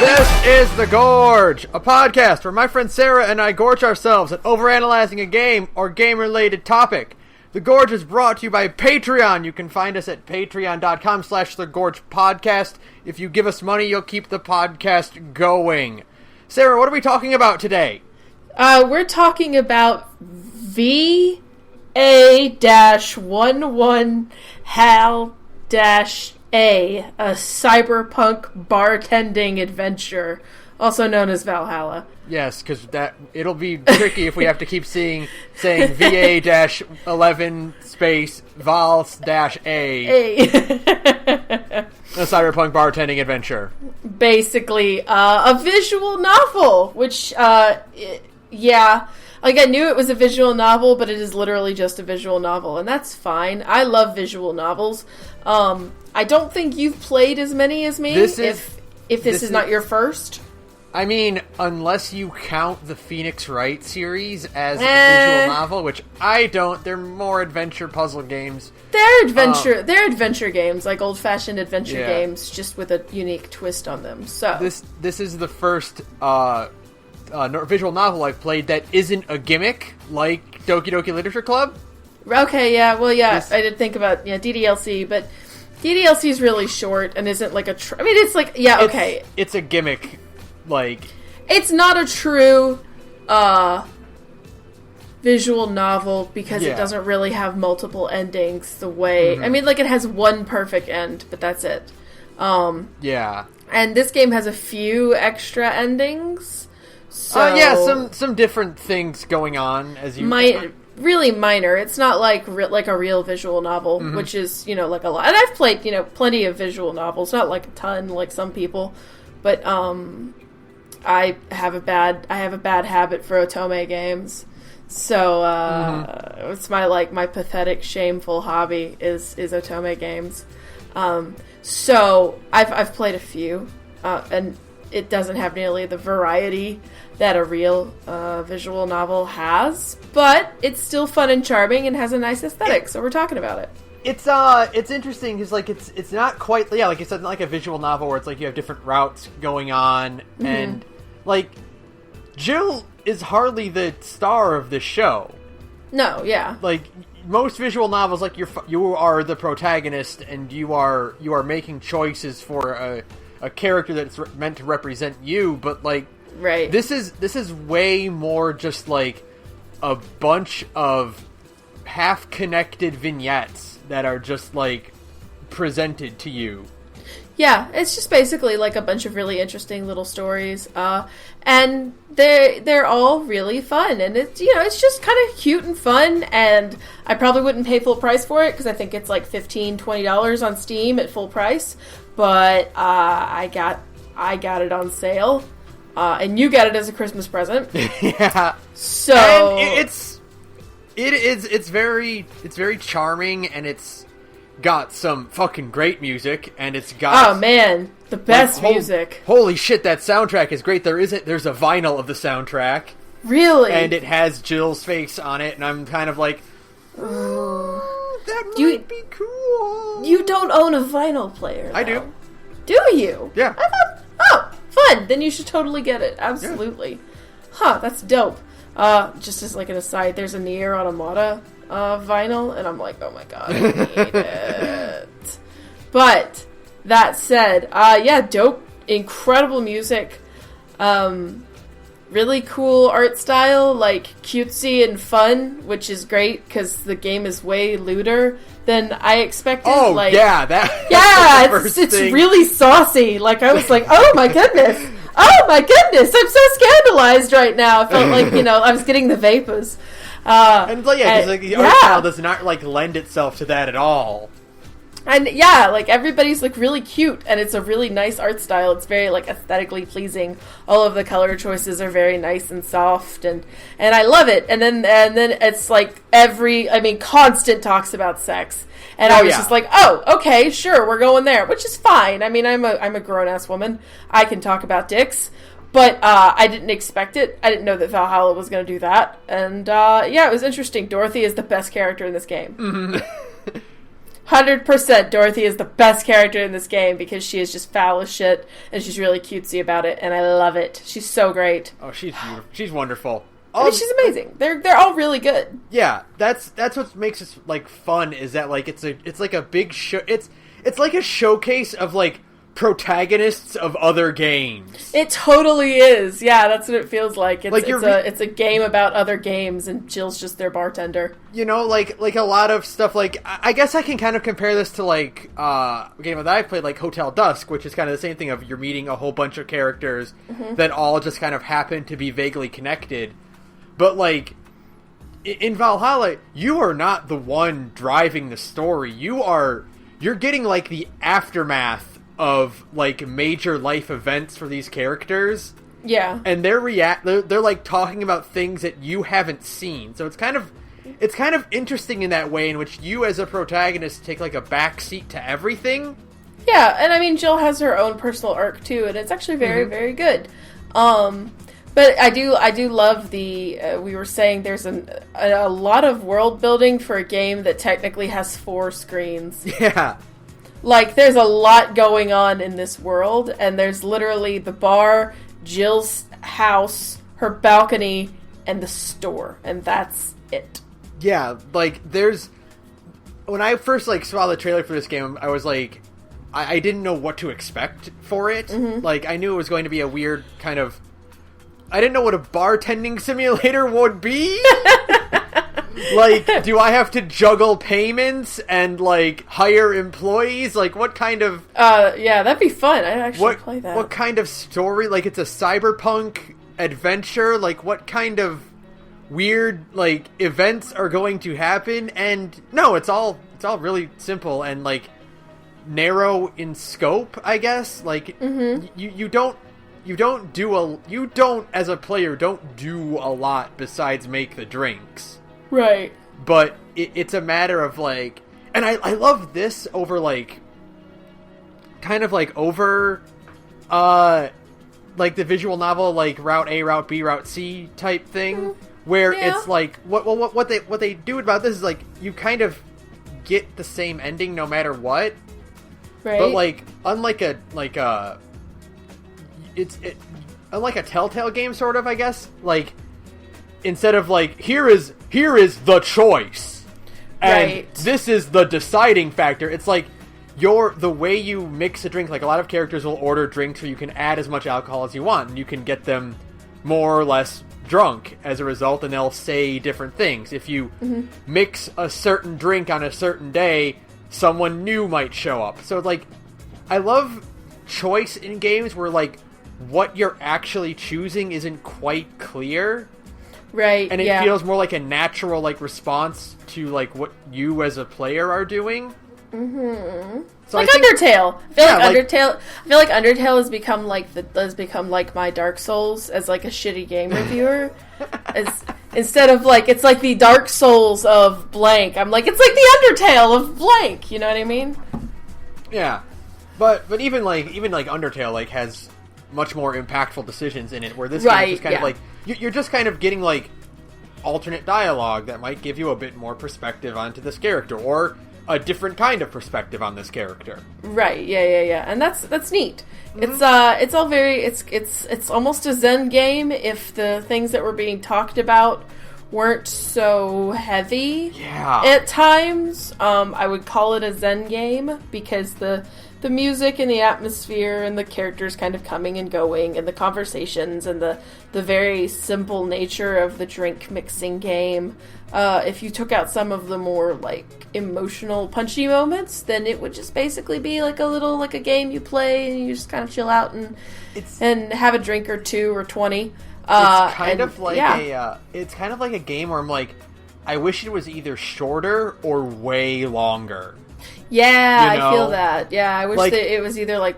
This is The Gorge, a podcast where my friend Sara and I gorge ourselves at overanalyzing a game or game-related topic. The Gorge is brought to you by Patreon. You can find us at patreon.com/thegorgepodcast. If you give us money, you'll keep the podcast going. Sara, what are we talking about today? We're talking about VA-11 HAL-A, a cyberpunk bartending adventure, also known as Valhalla. Yes, because it'll be tricky if we have to keep saying VA-11 space Vals-A. A cyberpunk bartending adventure. Basically, a visual novel, which, yeah, like I knew it was a visual novel, but it is literally just a visual novel, and that's fine. I love visual novels. I don't think you've played as many as me, if this is not your first. I mean, unless you count the Phoenix Wright series as a visual novel, which I don't. They're more adventure puzzle games. They're adventure games, like old-fashioned adventure games, just with a unique twist on them. So this is the first visual novel I've played that isn't a gimmick, like Doki Doki Literature Club. Okay, yeah, well, yeah, I did think about DDLC, but DDLC is really short and isn't like I mean, it's like, yeah, okay. It's a gimmick. Like, it's not a true visual novel because it doesn't really have multiple endings the way... I mean, like, it has one perfect end, but that's it. Yeah. And this game has a few extra endings. So some different things going on, as you... Really minor. It's not like a real visual novel, which is, like a lot. And I've played, plenty of visual novels, not like a ton, like some people, but, I have a bad habit for otome games, so it's my pathetic, shameful hobby is otome games. So I've played a few, and it doesn't have nearly the variety that a real visual novel has, but it's still fun and charming and has a nice aesthetic. So we're talking about it. It's interesting because like it's not quite like you said, not like a visual novel where it's like you have different routes going on and. Like, Jill is hardly the star of the show. No, yeah. Like, most visual novels, like, you are the protagonist, and you are making choices for a character that's meant to represent you, but, like... Right. This is way more just, like, a bunch of half-connected vignettes that are just, like, presented to you. Yeah, it's just basically like a bunch of really interesting little stories, and they're all really fun, and it's just kind of cute and fun, and I probably wouldn't pay full price for it because I think it's like $15-$20 on Steam at full price, but I got it on sale, and you got it as a Christmas present. Yeah. So and it's very charming, and it's got some fucking great music, and it's got... Oh, man. The best music. Holy shit, that soundtrack is great. There's a vinyl of the soundtrack. Really? And it has Jill's face on it, and I'm kind of like... that might be cool. You don't own a vinyl player, though. I do. Do you? Yeah. Fun. Then you should totally get it. Absolutely. Yeah. Huh, that's dope. Just as like an aside, there's a Nier Automata vinyl, and I'm like, oh my god, I need it. But that said, dope, incredible music, really cool art style, like cutesy and fun, which is great because the game is way lewder than I expected. Oh, like, it's really saucy. Like, I was like, oh my goodness, I'm so scandalized right now. I felt like I was getting the vapors. The art style does not like lend itself to that at all. And yeah, like everybody's like really cute, and it's a really nice art style. It's very like aesthetically pleasing. All of the color choices are very nice and soft, and I love it. And then it's like constant talks about sex, and I was just like, oh, okay, sure, we're going there, which is fine. I mean, I'm a grown ass woman. I can talk about dicks. But I didn't expect it. I didn't know that Valhalla was going to do that. And, it was interesting. Dorothy is the best character in this game. Mm-hmm. 100% Dorothy is the best character in this game because she is just foul as shit and she's really cutesy about it, and I love it. She's so great. Oh, she's beautiful. She's wonderful. I mean, she's amazing. They're all really good. Yeah, that's what makes it like fun, is that like it's like a big show. It's like a showcase of like protagonists of other games. It totally is. Yeah, that's what it feels like. Like it's a game about other games, and Jill's just their bartender. You know, like a lot of stuff. Like I guess I can kind of compare this to like a game that I've played, like Hotel Dusk, which is kind of the same thing. Of you're meeting a whole bunch of characters that all just kind of happen to be vaguely connected, but like in Valhalla, you are not the one driving the story. You're getting like the aftermath of like major life events for these characters. Yeah. And they're like talking about things that you haven't seen. So it's kind of interesting in that way, in which you as a protagonist take like a backseat to everything. Yeah, and I mean Jill has her own personal arc too, and it's actually very, very good. But I do love the we were saying there's a lot of world building for a game that technically has 4 screens. Yeah. Like, there's a lot going on in this world, and there's literally the bar, Jill's house, her balcony, and the store, and that's it. Yeah, like, when I first, like, saw the trailer for this game, I was like, I didn't know what to expect for it. Like, I knew it was going to be a weird kind of, I didn't know what a bartending simulator would be. Like, do I have to juggle payments and, like, hire employees? Like, what kind of... yeah, that'd be fun. I'd actually play that. What kind of story? Like, it's a cyberpunk adventure? Like, what kind of weird, like, events are going to happen? And, no, it's all really simple and, like, narrow in scope, I guess. Like, you don't, as a player, don't do a lot besides make the drinks. Right. But it's a matter of, like... And I love this over, like... Kind of, like, over... like, the visual novel, like, Route A, Route B, Route C type thing. Where it's, like... What they do about this is, like, you kind of get the same ending no matter what. Right. But, like, unlike a Telltale game, sort of, I guess. Like... Instead of, like, here is the choice, and this is the deciding factor. It's like the way you mix a drink. Like, a lot of characters will order drinks where you can add as much alcohol as you want, and you can get them more or less drunk as a result, and they'll say different things. If you mix a certain drink on a certain day, someone new might show up. So, like, I love choice in games where, like, what you're actually choosing isn't quite clear. Right, and it feels more like a natural, like, response to, like, what you as a player are doing. So like Undertale. I feel like Undertale has become like my Dark Souls as, like, a shitty game reviewer. Instead of, like, it's like the Dark Souls of blank. I'm like, it's like the Undertale of blank. You know what I mean? Yeah, but even Undertale, like, has much more impactful decisions in it, where this game is just kind of like, you're just kind of getting, like, alternate dialogue that might give you a bit more perspective onto this character, or a different kind of perspective on this character. Right, yeah. And that's neat. It's all very, it's almost a Zen game if the things that were being talked about weren't so heavy at times. I would call it a Zen game because the music and the atmosphere and the characters kind of coming and going and the conversations and the very simple nature of the drink mixing game. If you took out some of the more, like, emotional punchy moments, then it would just basically be like a game you play and you just kind of chill out and have a drink or 2 or 20. It's kind of like a game where I'm like, I wish it was either shorter or way longer. Yeah, you know? I feel that. Yeah, I wish that it was either like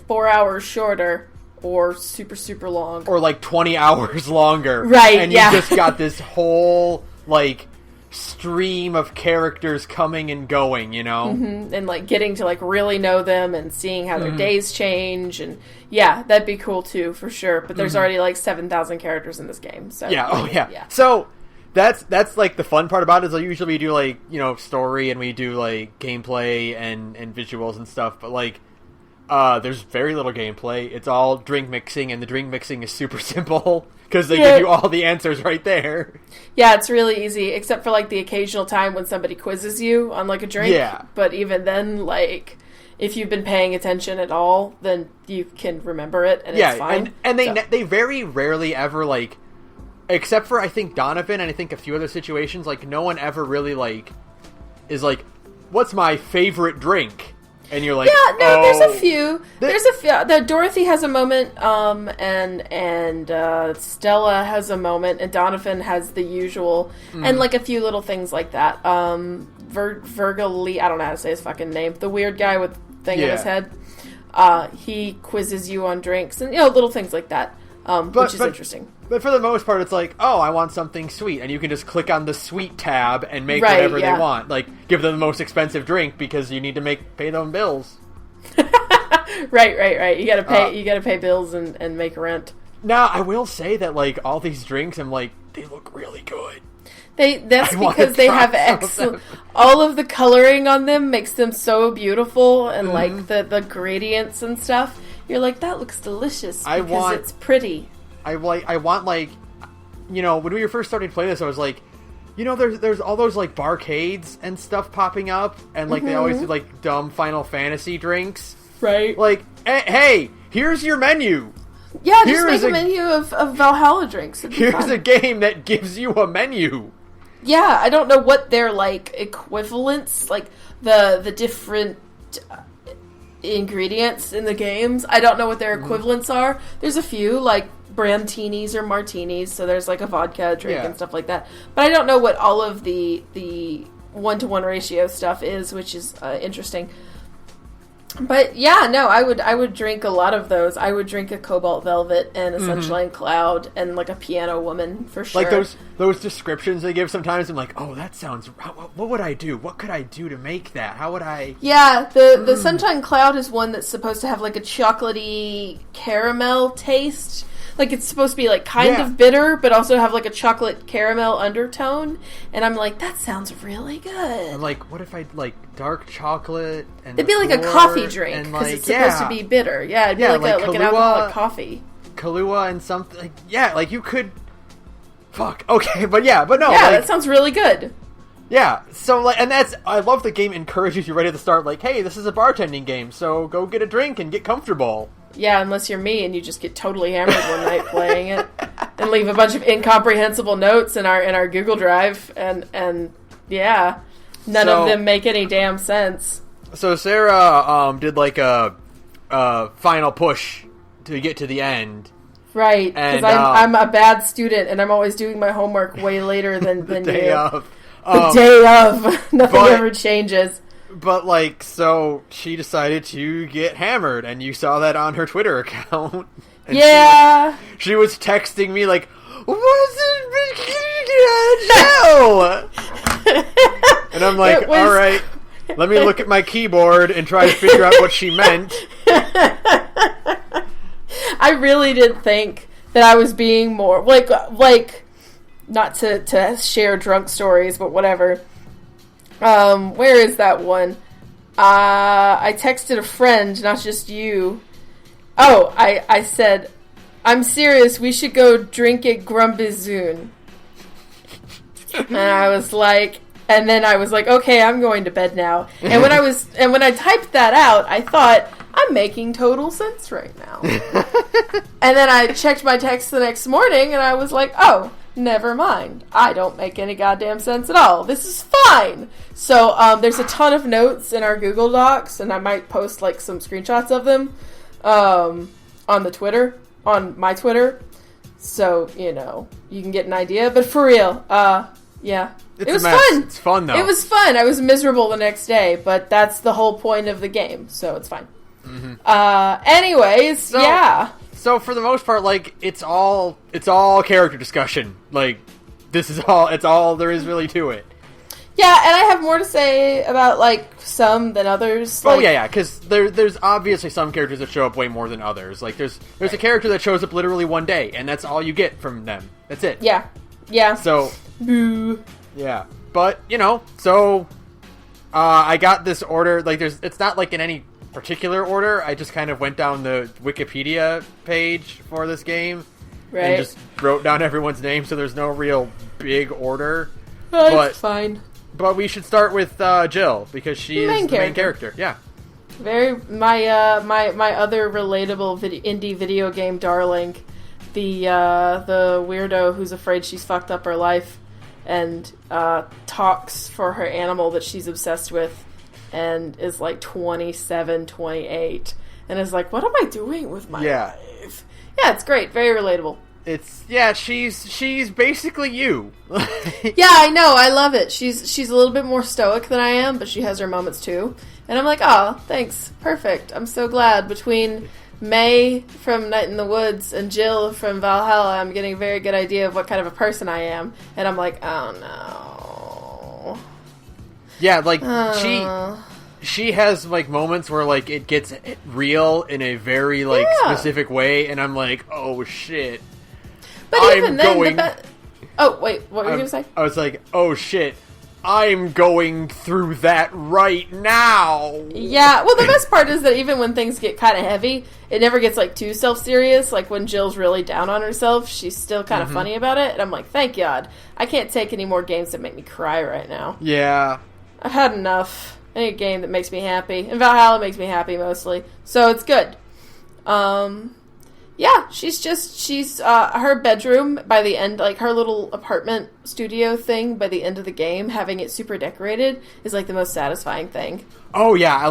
4 hours shorter or super, super long. Or like 20 hours longer. Right, and you just got this whole, like, stream of characters coming and going, you know? Mm-hmm. And, like, getting to, like, really know them and seeing how their days change. And, yeah, that'd be cool, too, for sure. But there's already, like, 7,000 characters in this game. So yeah, yeah. So, that's like the fun part about it is like usually we do like, you know, story and we do like gameplay and visuals and stuff, but like there's very little gameplay. It's all drink mixing, and the drink mixing is super simple because they give you all the answers right there. Yeah, it's really easy, except for like the occasional time when somebody quizzes you on like a drink. Yeah. But even then, like, if you've been paying attention at all, then you can remember it, and it's fine. And they very rarely ever, like, except for I think Donovan and I think a few other situations, like no one ever really like is like, what's my favorite drink? And you're like, yeah, no, there's a few. There's a few. Dorothy has a moment, and Stella has a moment, and Donovan has the usual, and like a few little things like that. Virgil, I don't know how to say his fucking name. The weird guy with thing on his head. He quizzes you on drinks, and you know, little things like that, which is interesting. But for the most part, it's like, oh, I want something sweet, and you can just click on the sweet tab and make whatever they want. Like, give them the most expensive drink because you need to pay them bills. Right. You gotta pay bills and make rent. Now, I will say that like all these drinks, I'm like, they look really good. That's because they have excellent. All of the coloring on them makes them so beautiful, and like the gradients and stuff. You're like, that looks delicious because it's pretty. I want like, you know, when we were first starting to play this, I was like, you know, there's all those like barcades and stuff popping up, and like they always do like dumb Final Fantasy drinks, right? Like, hey, here's your menu. Yeah, just make a menu of Valhalla drinks. Here's a game that gives you a menu. Yeah, I don't know what their like equivalents, like the different ingredients in the games. I don't know what their equivalents are. There's a few like brantinis or martinis, so there's like a vodka drink and stuff like that. But I don't know what all of the 1-to-1 ratio stuff is, which is interesting. But yeah, no, I would drink a lot of those. I would drink a Cobalt Velvet and a Sunshine Cloud and like a Piano Woman for sure. Like those descriptions they give sometimes, I'm like, oh, that sounds. What would I do? What could I do to make that? How would I? Yeah, the Sunshine Cloud is one that's supposed to have like a chocolatey caramel taste. Like, it's supposed to be, like, kind of bitter, but also have, like, a chocolate caramel undertone. And I'm like, that sounds really good. I'm like, what if I, like, dark chocolate and it'd be like a coffee drink, because it's supposed to be bitter. Yeah, it'd be like an alcoholic coffee. Kahlua and something. Like, yeah, like, you could... Fuck. Okay, but no. Yeah, like, that sounds really good. Yeah, so, like, and that's... I love the game encourages you right at the start, like, hey, this is a bartending game, so go get a drink and get comfortable. Yeah, unless you're me and you just get totally hammered one night playing it and leave a bunch of incomprehensible notes in our Google Drive, and yeah, none of them make any damn sense. So Sarah did like a final push to get to the end. Right, because I'm a bad student and I'm always doing my homework way later than the you. Day of. The day of. Nothing ever changes. But, like, so she decided to get hammered, and you saw that on her Twitter account. And yeah. She was texting me, like, what's it show? And I'm like, all right, let me look at my keyboard and try to figure out what she meant. I really did think that I was being more, like not to share drunk stories, but whatever. Where is that one? I texted a friend, not just you. Oh, I said, I'm serious, we should go drink at Grumbizoon. And I was like, okay, I'm going to bed now. And when I typed that out, I thought, I'm making total sense right now. And then I checked my text the next morning, and I was like, oh, never mind. I don't make any goddamn sense at all. This is fine. So there's a ton of notes in our Google Docs, and I might post like some screenshots of them on my Twitter. So, you know, you can get an idea. But for real, yeah. It was fun. It's fun, though. It was fun. I was miserable the next day, but that's the whole point of the game, so it's fine. Anyways, yeah. So for the most part, like, it's all character discussion. Like, it's all there is really to it. Yeah, and I have more to say about, like, some than others. Like, yeah, because there's obviously some characters that show up way more than others. Like, there's a character that shows up literally one day, and that's all you get from them. That's it. Yeah. Yeah. So, boo. Yeah. But, so I got this order. Like, it's not like in any particular order. I just kind of went down the Wikipedia page for this game. Right. And just wrote down everyone's name, so there's no real big order. That's fine. But we should start with Jill, because she is the main character. Yeah. My other relatable indie video game darling, the weirdo who's afraid she's fucked up her life and talks for her animal that she's obsessed with and is like 27, 28 and is like, what am I doing with my life? Yeah, it's great. Very relatable. She's basically you. Yeah, I know. I love it. She's a little bit more stoic than I am, but she has her moments too. And I'm like, oh, thanks. Perfect. I'm so glad. Between May from Night in the Woods and Jill from Valhalla, I'm getting a very good idea of what kind of a person I am. And I'm like, oh no. Yeah, like, she has, like, moments where, like, it gets real in a very, like, specific way, and I'm like, oh, shit. But even then, oh, wait, what were you going to say? I was like, oh, shit. I'm going through that right now. Yeah, well, the best part is that even when things get kind of heavy, it never gets, like, too self-serious. Like, when Jill's really down on herself, she's still kind of funny about it. And I'm like, thank God. I can't take any more games that make me cry right now. Yeah. I've had enough. I need a game that makes me happy. And Valhalla makes me happy, mostly. So, it's good. Yeah, she's her bedroom by the end, like her little apartment studio thing by the end of the game, having it super decorated is like the most satisfying thing. Oh yeah,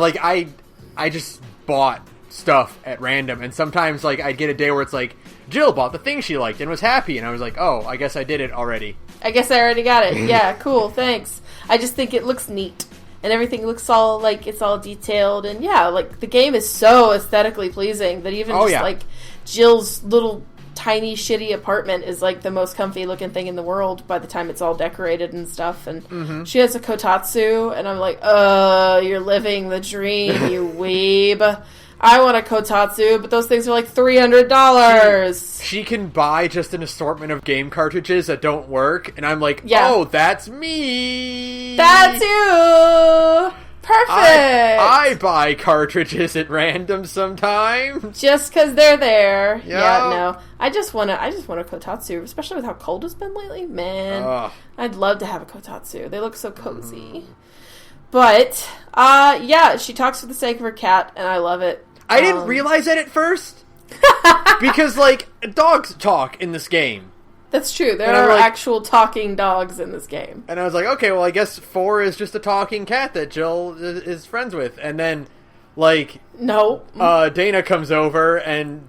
I just bought stuff at random, and sometimes like I'd get a day where it's like Jill bought the thing she liked and was happy, and I was like, oh, I guess I did it already. I guess I already got it. Yeah, cool, thanks. I just think it looks neat. And everything looks all, like, it's all detailed. And, yeah, like, the game is so aesthetically pleasing that even like, Jill's little tiny, shitty apartment is, like, the most comfy-looking thing in the world by the time it's all decorated and stuff. And she has a kotatsu, and I'm like, you're living the dream, you weeb. I want a kotatsu, but those things are like $300. She can buy just an assortment of game cartridges that don't work, and I'm like, oh, that's me. That's you. Perfect. I buy cartridges at random sometimes. Just because they're there. Yep. Yeah, no. I just want a kotatsu, especially with how cold it's been lately. Man, I'd love to have a kotatsu. They look so cozy. But, yeah, she talks for the sake of her cat, and I love it. I didn't realize that at first. Because, like, dogs talk in this game. That's true. There are actual talking dogs in this game. And I was like, okay, well, I guess 4 is just a talking cat that Jill is friends with. And then, like... No. Dana comes over, and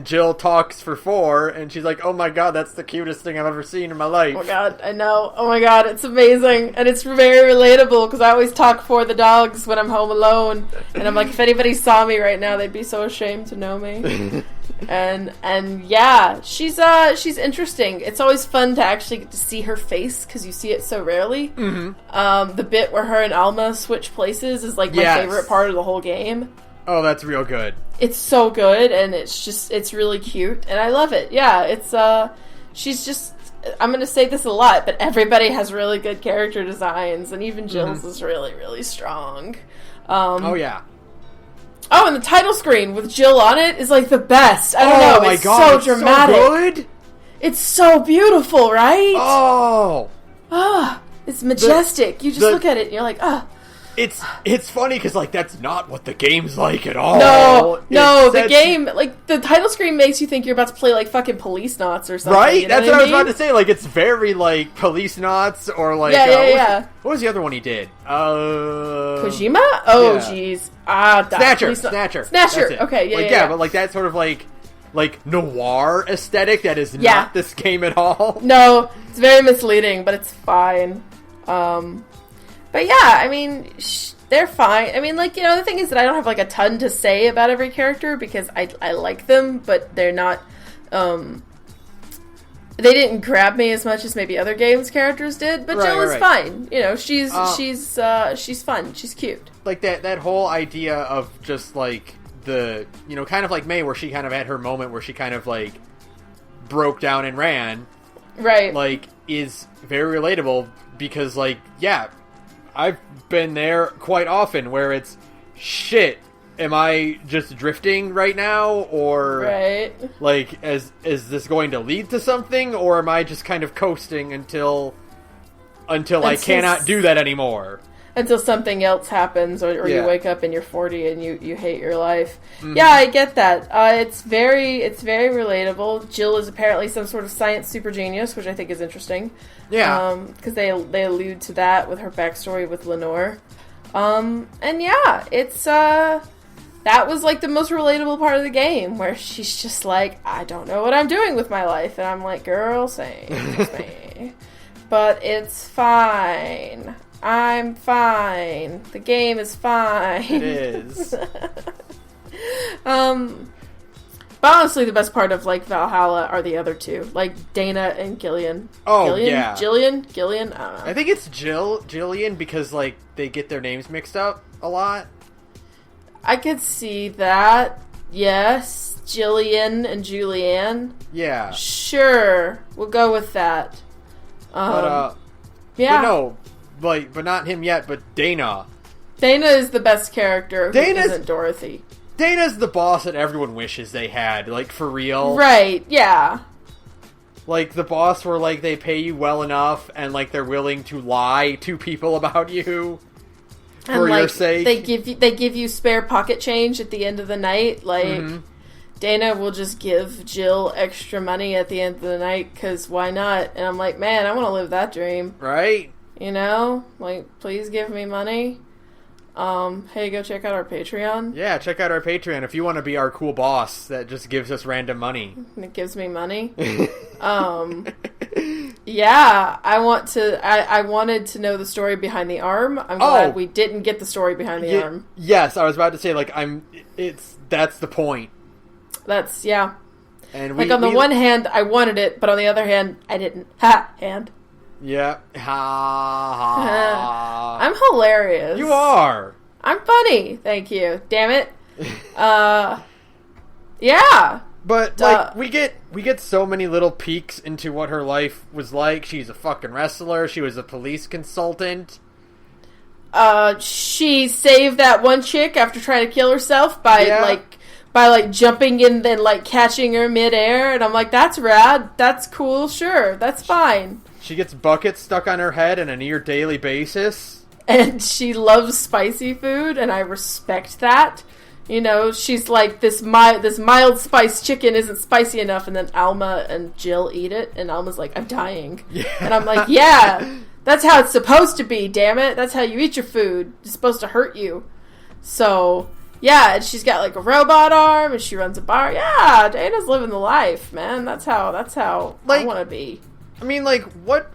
Jill talks for 4, and she's like, oh my god, that's the cutest thing I've ever seen in my life. Oh my god, I know. Oh my god, it's amazing. And it's very relatable, because I always talk for the dogs when I'm home alone. And I'm like, if anybody saw me right now, they'd be so ashamed to know me. and yeah, she's interesting. It's always fun to actually get to see her face, because you see it so rarely. The bit where her and Alma switch places is like my favorite part of the whole game. Oh, that's real good. It's so good, and it's really cute, and I love it. Yeah, it's, she's just, I'm gonna say this a lot, but everybody has really good character designs, and even Jill's is really, really strong. Oh, yeah. Oh, and the title screen with Jill on it is, like, the best. I don't know, my it's God, so dramatic. So good? It's so beautiful, right? Oh! It's majestic. You just look at it, and you're like, It's funny because, like, that's not what the game's like at all. No, the game, like, the title screen makes you think you're about to play, like, fucking Police Knots or something. Right? You know That's what I was about to say. Like, it's very, like, Police Knots or, like... What was the other one he did? Kojima? Oh, jeez. Snatcher. Okay, yeah. But, like, that sort of, like noir aesthetic that is not this game at all. No, it's very misleading, but it's fine. But yeah, I mean, they're fine. I mean, like, you know, the thing is that I don't have, like, a ton to say about every character because I like them, but they're not, they didn't grab me as much as maybe other games characters did, but Jill is fine. You know, she's fun. She's cute. Like, that whole idea of just, like, the, you know, kind of like May, where she kind of had her moment where she kind of, like, broke down and ran. Right. Like, is very relatable because, like, yeah, I've been there quite often where it's, shit, am I just drifting right now? Or, right. like, is this going to lead to something? Or am I just kind of coasting until I cannot do that anymore? Until something else happens, or you wake up and you're 40 and you hate your life. Mm-hmm. Yeah, I get that. It's very relatable. Jill is apparently some sort of science super genius, which I think is interesting. Yeah. Because they allude to that with her backstory with Lenore. And yeah, it's that was like the most relatable part of the game, where she's just like, I don't know what I'm doing with my life, and I'm like, girl, same with me. But it's fine. I'm fine. The game is fine. It is. But honestly, the best part of, like, Valhalla are the other two. Like, Dana and Gillian. Oh, Gillian? yeah. Gillian? I don't know. I think it's Jillian, because, like, they get their names mixed up a lot. I could see that. Yes. Jillian and Julianne. Yeah. Sure. We'll go with that. Yeah. But no. Like, but not him yet, but Dana. Dana is the best character who isn't Dorothy. Dana's the boss that everyone wishes they had, like, for real. Right, yeah. Like, the boss where, like, they pay you well enough and, like, they're willing to lie to people about you for your sake. They give you spare pocket change at the end of the night. Like, Dana will just give Jill extra money at the end of the night, because why not? And I'm like, man, I want to live that dream. Right? You know? Like, please give me money. Hey, go check out our Patreon. Yeah, check out our Patreon if you want to be our cool boss that just gives us random money. And it gives me money. Yeah, I wanted to know the story behind the arm. I'm glad we didn't get the story behind the arm. Yes, I was about to say, like, that's the point. That's, yeah. And like, on the one hand, I wanted it, but on the other hand, I didn't. Hand. Yeah. I'm hilarious. You are. I'm funny. Thank you. Damn it. Yeah. But, like, we get so many little peeks into what her life was like. She's a fucking wrestler. She was a police consultant. She saved that one chick after trying to kill herself by jumping in and, like, catching her midair. And I'm like, that's rad. That's cool. Sure. That's fine. She gets buckets stuck on her head on a near daily basis. And she loves spicy food, and I respect that. You know, she's like, this mild spice chicken isn't spicy enough, and then Alma and Jill eat it, and Alma's like, I'm dying. Yeah. And I'm like, yeah, that's how it's supposed to be, damn it. That's how you eat your food. It's supposed to hurt you. So, yeah, and she's got, like, a robot arm, and she runs a bar. Yeah, Dana's living the life, man. That's how like, I want to be. I mean, like, what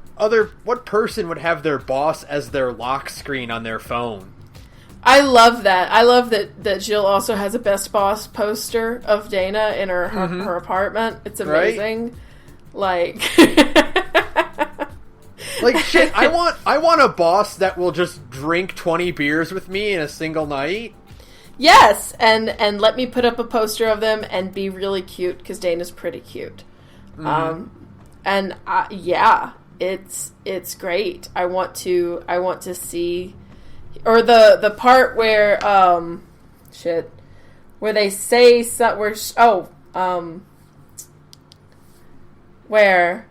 person would have their boss as their lock screen on their phone? I love that. I love that Jill also has a Best Boss poster of Dana in her apartment. It's amazing. Right? Like... like, shit, I want a boss that will just drink 20 beers with me in a single night. Yes, and let me put up a poster of them and be really cute, because Dana's pretty cute. And yeah, it's great. I want to see, or the part where where they say where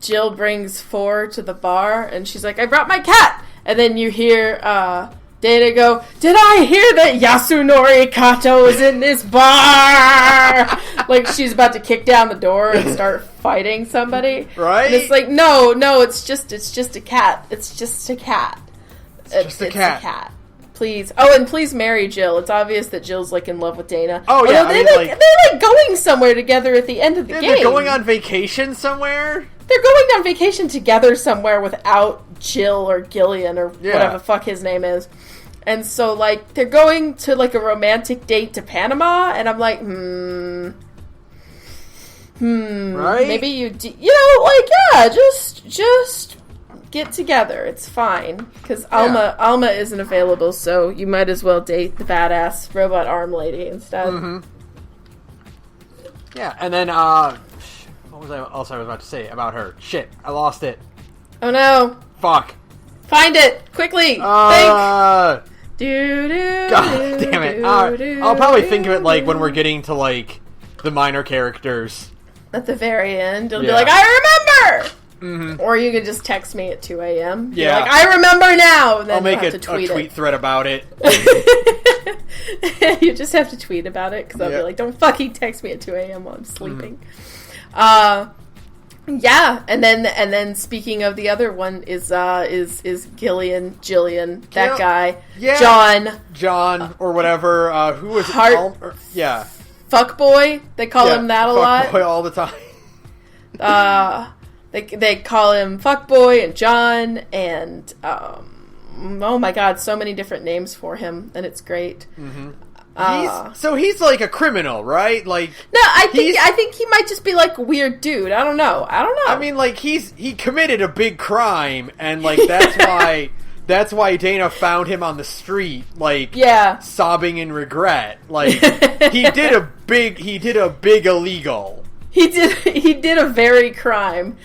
Jill brings 4 to the bar and she's like, I brought my cat, and then you hear Dana go, did I hear that Yasunori Kato is in this bar? Like, she's about to kick down the door and start fighting somebody. Right? And it's like, no, it's just a cat. It's just a cat. It's a cat. A cat. Please. Oh, and please marry Jill. It's obvious that Jill's, like, in love with Dana. Oh, yeah. They're going somewhere together at the end of the game. They're going on vacation somewhere? They're going on vacation together somewhere without Jill or Gillian or whatever the fuck his name is. And so, like, they're going to, like, a romantic date to Panama, and I'm like, right? Maybe like, just get together. It's fine. Because Alma isn't available, so you might as well date the badass robot arm lady instead. Yeah, and then, what What was I else I was about to say about her? Shit, I lost it. Oh no. Fuck. Find it! Quickly! Think! God damn it. I'll probably think of it, like, when we're getting to, like, the minor characters. At the very end, it'll be like, I remember! Mm-hmm. Or you can just text me at 2 a.m. Yeah. You're like, I remember now! And then I'll make have a to tweet thread about it. You just have to tweet about it, because I'll be like, don't fucking text me at 2 a.m. while I'm sleeping. Yeah, and then speaking of the other one is Jillian, that guy, John, or whatever, who was Heart, yeah. Fuckboy, they call him that a lot. Fuckboy all the time. They call him Fuckboy and John, and oh my god, so many different names for him, and it's great. Mm-hmm. He's like a criminal, right? Like, no, I think he might just be like a weird dude. I don't know. I mean, like, he committed a big crime, and like that's why Dana found him on the street, like, sobbing in regret. Like, he did a big illegal. He did a very crime.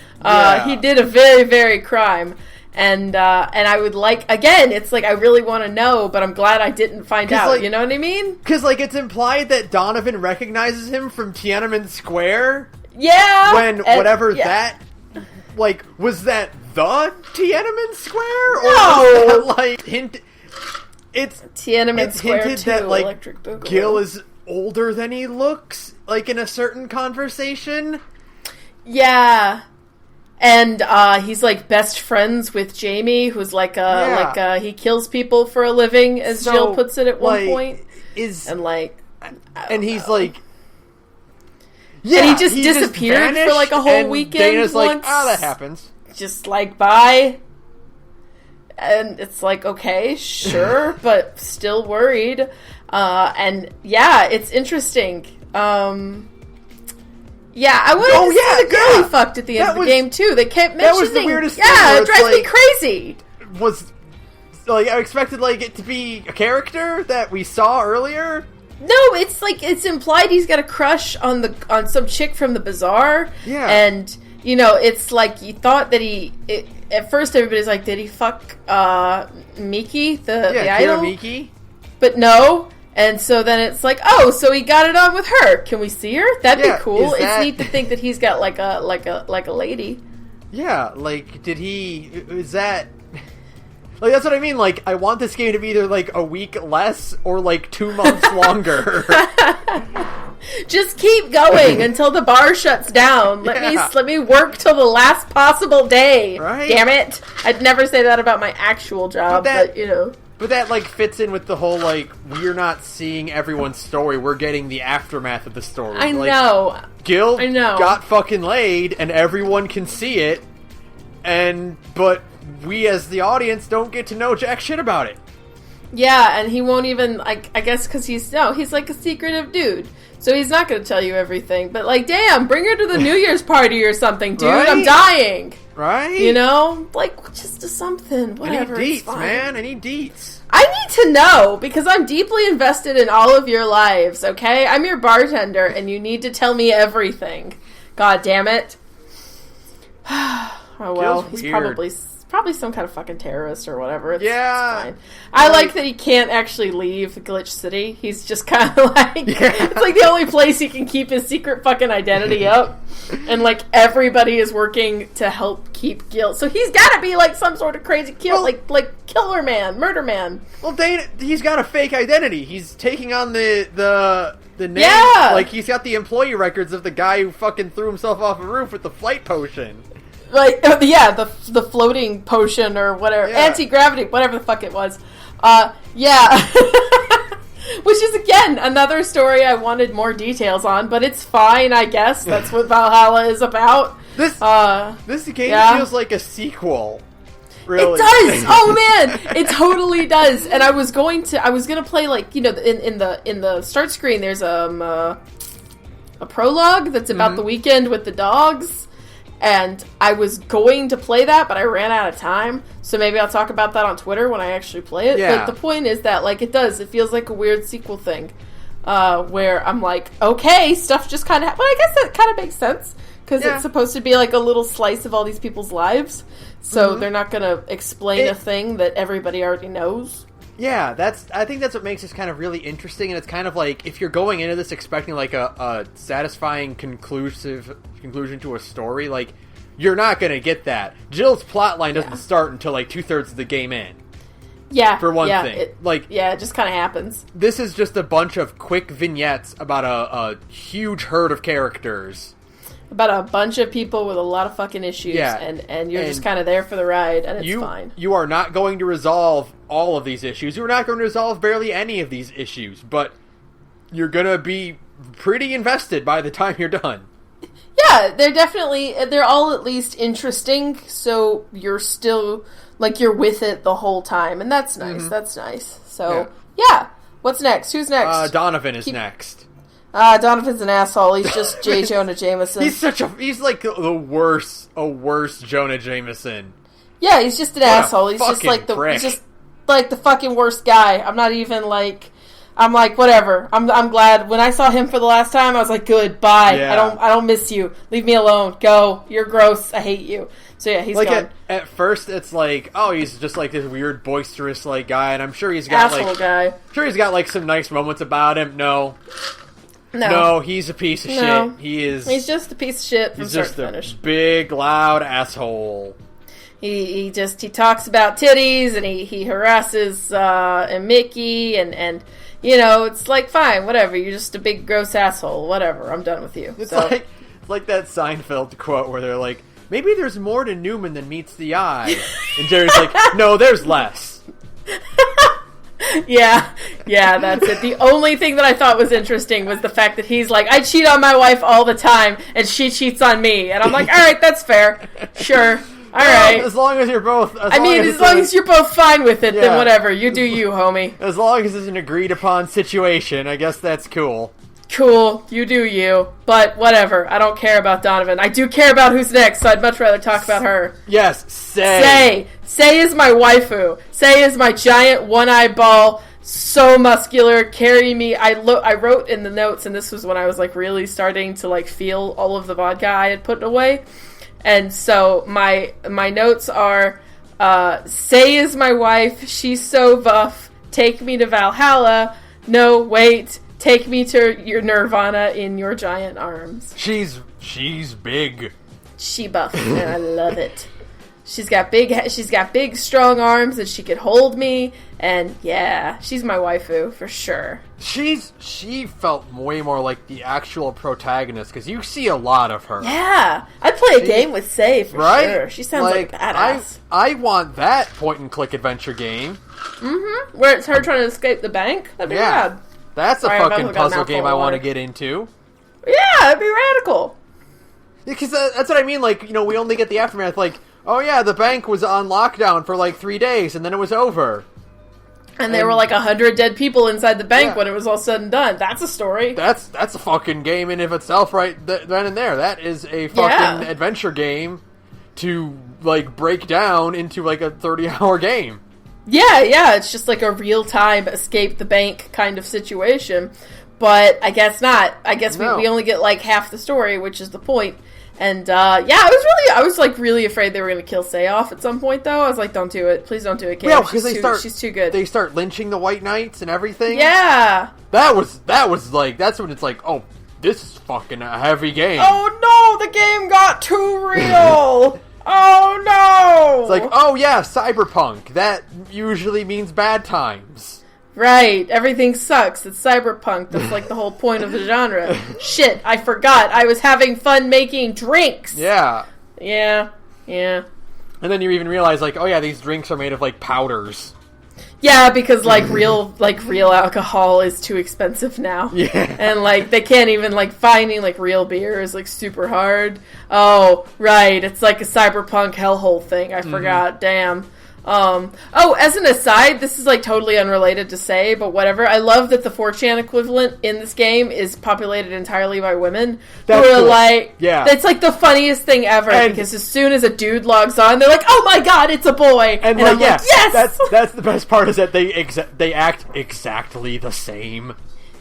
He did a very, very crime. And I would like, again, it's like I really want to know, but I'm glad I didn't find out. Like, you know what I mean? Because, like, it's implied that Donovan recognizes him from Tiananmen Square. Yeah! That, like, was that the Tiananmen Square? Or no! Was that, like, it's Tiananmen Square hinted 2, that, like, Electric Boogaloo. Gil is older than he looks, like, in a certain conversation. Yeah. And he's like best friends with Jamie, who's like he kills people for a living, as Jill puts it at one point. And he's like, and he just disappeared for like a whole weekend. Dana's once, like, that happens. Just like bye. And it's like, okay, sure, but still worried. And yeah, it's interesting. Yeah, I wanted to see the girl he fucked at the end of the game, too. They kept mentioning... That was the weirdest thing. Yeah, it drives me crazy. I expected, like, it to be a character that we saw earlier. No, it's, like, it's implied he's got a crush on some chick from the bazaar. Yeah. And, you know, it's like, you thought that at first, everybody's like, did he fuck Miki, the idol? Miki. But no... And so then it's like, oh, so he got it on with her. Can we see her? That'd be cool. It's neat to think that he's got like a lady. Yeah, like, is that... Like, that's what I mean, like, I want this game to be either, like, a week less or, like, 2 months longer. Just keep going until the bar shuts down. Let me work till the last possible day. Right? Damn it. I'd never say that about my actual job, but you know... But that, like, fits in with the whole, like, we're not seeing everyone's story. We're getting the aftermath of the story. I know. Gil got fucking laid, and everyone can see it. But we, as the audience, don't get to know jack shit about it. Yeah, and he won't even, I guess because he's like a secretive dude. So he's not going to tell you everything. But, like, damn, bring her to the New Year's party or something, dude. Right? I'm dying. Right? You know? Like, just something. Whatever. I need deets, man. I need deets. I need to know, because I'm deeply invested in all of your lives, okay? I'm your bartender, and you need to tell me everything. God damn it. Oh, well, he's probably some kind of fucking terrorist or whatever. It's fine. I like that he can't actually leave Glitch City. He's just kind of like... It's like the only place he can keep his secret fucking identity up. And, like, everybody is working to help keep Gil. So he's gotta be, like, some sort of crazy like killer man, murder man. Well, Dana, he's got a fake identity. He's taking on the name. Yeah! Like, he's got the employee records of the guy who fucking threw himself off a roof with the flight potion. Like, the floating potion or whatever. Yeah. Anti-gravity, whatever the fuck it was. Yeah. Which is, again, another story I wanted more details on, but it's fine, I guess. That's what Valhalla is about. This game feels like a sequel. Really. It does! Oh, man! It totally does. And I was gonna play, like, you know, in the start screen, there's a prologue that's about the weekend with the dogs. And I was going to play that, but I ran out of time. So maybe I'll talk about that on Twitter when I actually play it. Yeah. But the point is that, like, it feels like a weird sequel thing. Where I'm like, okay, stuff just kind of... Well, I guess that kind of makes sense. because it's supposed to be like a little slice of all these people's lives. So they're not going to explain a thing that everybody already knows. Yeah, I think that's what makes this kind of really interesting, and it's kind of like, if you're going into this expecting like a satisfying conclusion to a story, like, you're not going to get that. Jill's plotline doesn't start until like 2/3 of the game in. Yeah. For one thing. It just kind of happens. This is just a bunch of quick vignettes about a huge herd of characters. About a bunch of people with a lot of fucking issues, and you're just kind of there for the ride, and it's fine. You are not going to resolve all of these issues. You're not going to resolve barely any of these issues, but you're going to be pretty invested by the time you're done. Yeah, they're all at least interesting, so you're still, like, you're with it the whole time, and that's nice, that's nice. So, yeah. What's next? Who's next? Donovan is next. Donovan's an asshole. He's just J. Jonah Jameson. He's like a worse Jonah Jameson. Yeah, he's just an asshole. He's just like the fucking worst guy. I'm like, whatever. I'm glad. When I saw him for the last time, I was like, good, bye. Yeah. I don't miss you. Leave me alone. Go. You're gross. I hate you. So yeah, he's gone. At first, it's like, oh, he's just like this weird, boisterous like guy, and I'm sure he's got asshole guy. Sure he's got like some nice moments about him. No, he's a piece of shit. He's just a piece of shit from start to finish. Big, loud asshole. He talks about titties, and he harasses Mickey, and you know, it's like, fine, whatever. You're just a big, gross asshole. Whatever. I'm done with you. It's like that Seinfeld quote where they're like, maybe there's more to Newman than meets the eye. And Jerry's like, no, there's less. Yeah, that's it. The only thing that I thought was interesting was the fact that he's like, I cheat on my wife all the time, and she cheats on me. And I'm like, all right, that's fair. Sure. All right. As long as you're both... as long as you're both fine with it, then whatever. You do you, homie. As long as it's an agreed-upon situation, I guess that's cool. Cool. You do you. But whatever. I don't care about Donovan. I do care about who's next, so I'd much rather talk about her. Yes, Say. Say is my waifu. Say is my giant one-eyeball, so muscular, carry me. I wrote in the notes, and this was when I was like really starting to like feel all of the vodka I had put away. And so my notes are, Say is my wife, she's so buff, take me to Valhalla, no, wait, take me to your Nirvana in your giant arms. She's big. She buff, and I love it. She's got big, strong arms, and she could hold me, and yeah, she's my waifu, for sure. She felt way more like the actual protagonist, because you see a lot of her. Yeah, I'd play a game with Say, for sure. She sounds like badass. I want that point-and-click adventure game. Mm-hmm. Where it's her trying to escape the bank? That'd be rad. That's a fucking puzzle game I want to get into. Yeah, that'd be radical. Because that's what I mean, like, you know, we only get the aftermath, like, oh yeah, the bank was on lockdown for like 3 days, and then it was over. And there were like 100 dead people inside the bank when it was all said and done. That's a story. That's a fucking game in of itself, right then and there. That is a fucking adventure game to like break down into like a 30-hour game. Yeah, it's just like a real-time escape the bank kind of situation. But I guess not. I guess we only get like half the story, which is the point. And, I was like really afraid they were going to kill Say off at some point, though. I was like, don't do it. Please don't do it, Kate. Yeah, because she's too good. They start lynching the White Knights and everything. Yeah. That was like, that's when it's like, oh, this is fucking a heavy game. Oh, no, the game got too real. Oh, no. It's like, oh, yeah, cyberpunk. That usually means bad times. Right, everything sucks. It's cyberpunk. That's like the whole point of the genre. Shit, I forgot. I was having fun making drinks. Yeah. Yeah. And then you even realize, like, oh yeah, these drinks are made of, like, powders. Yeah, because, like, real alcohol is too expensive now. Yeah. And, like, they can't even, like, finding, like, real beer is, like, super hard. Oh, right, it's like a cyberpunk hellhole thing. I forgot. Damn. As an aside, this is like totally unrelated to Say, but whatever. I love that the 4chan equivalent in this game is populated entirely by women. That's cool. Like, it's like the funniest thing ever, because as soon as a dude logs on, they're like, oh my god, it's a boy! And like, I'm like, yes! That's the best part, is that they act exactly the same.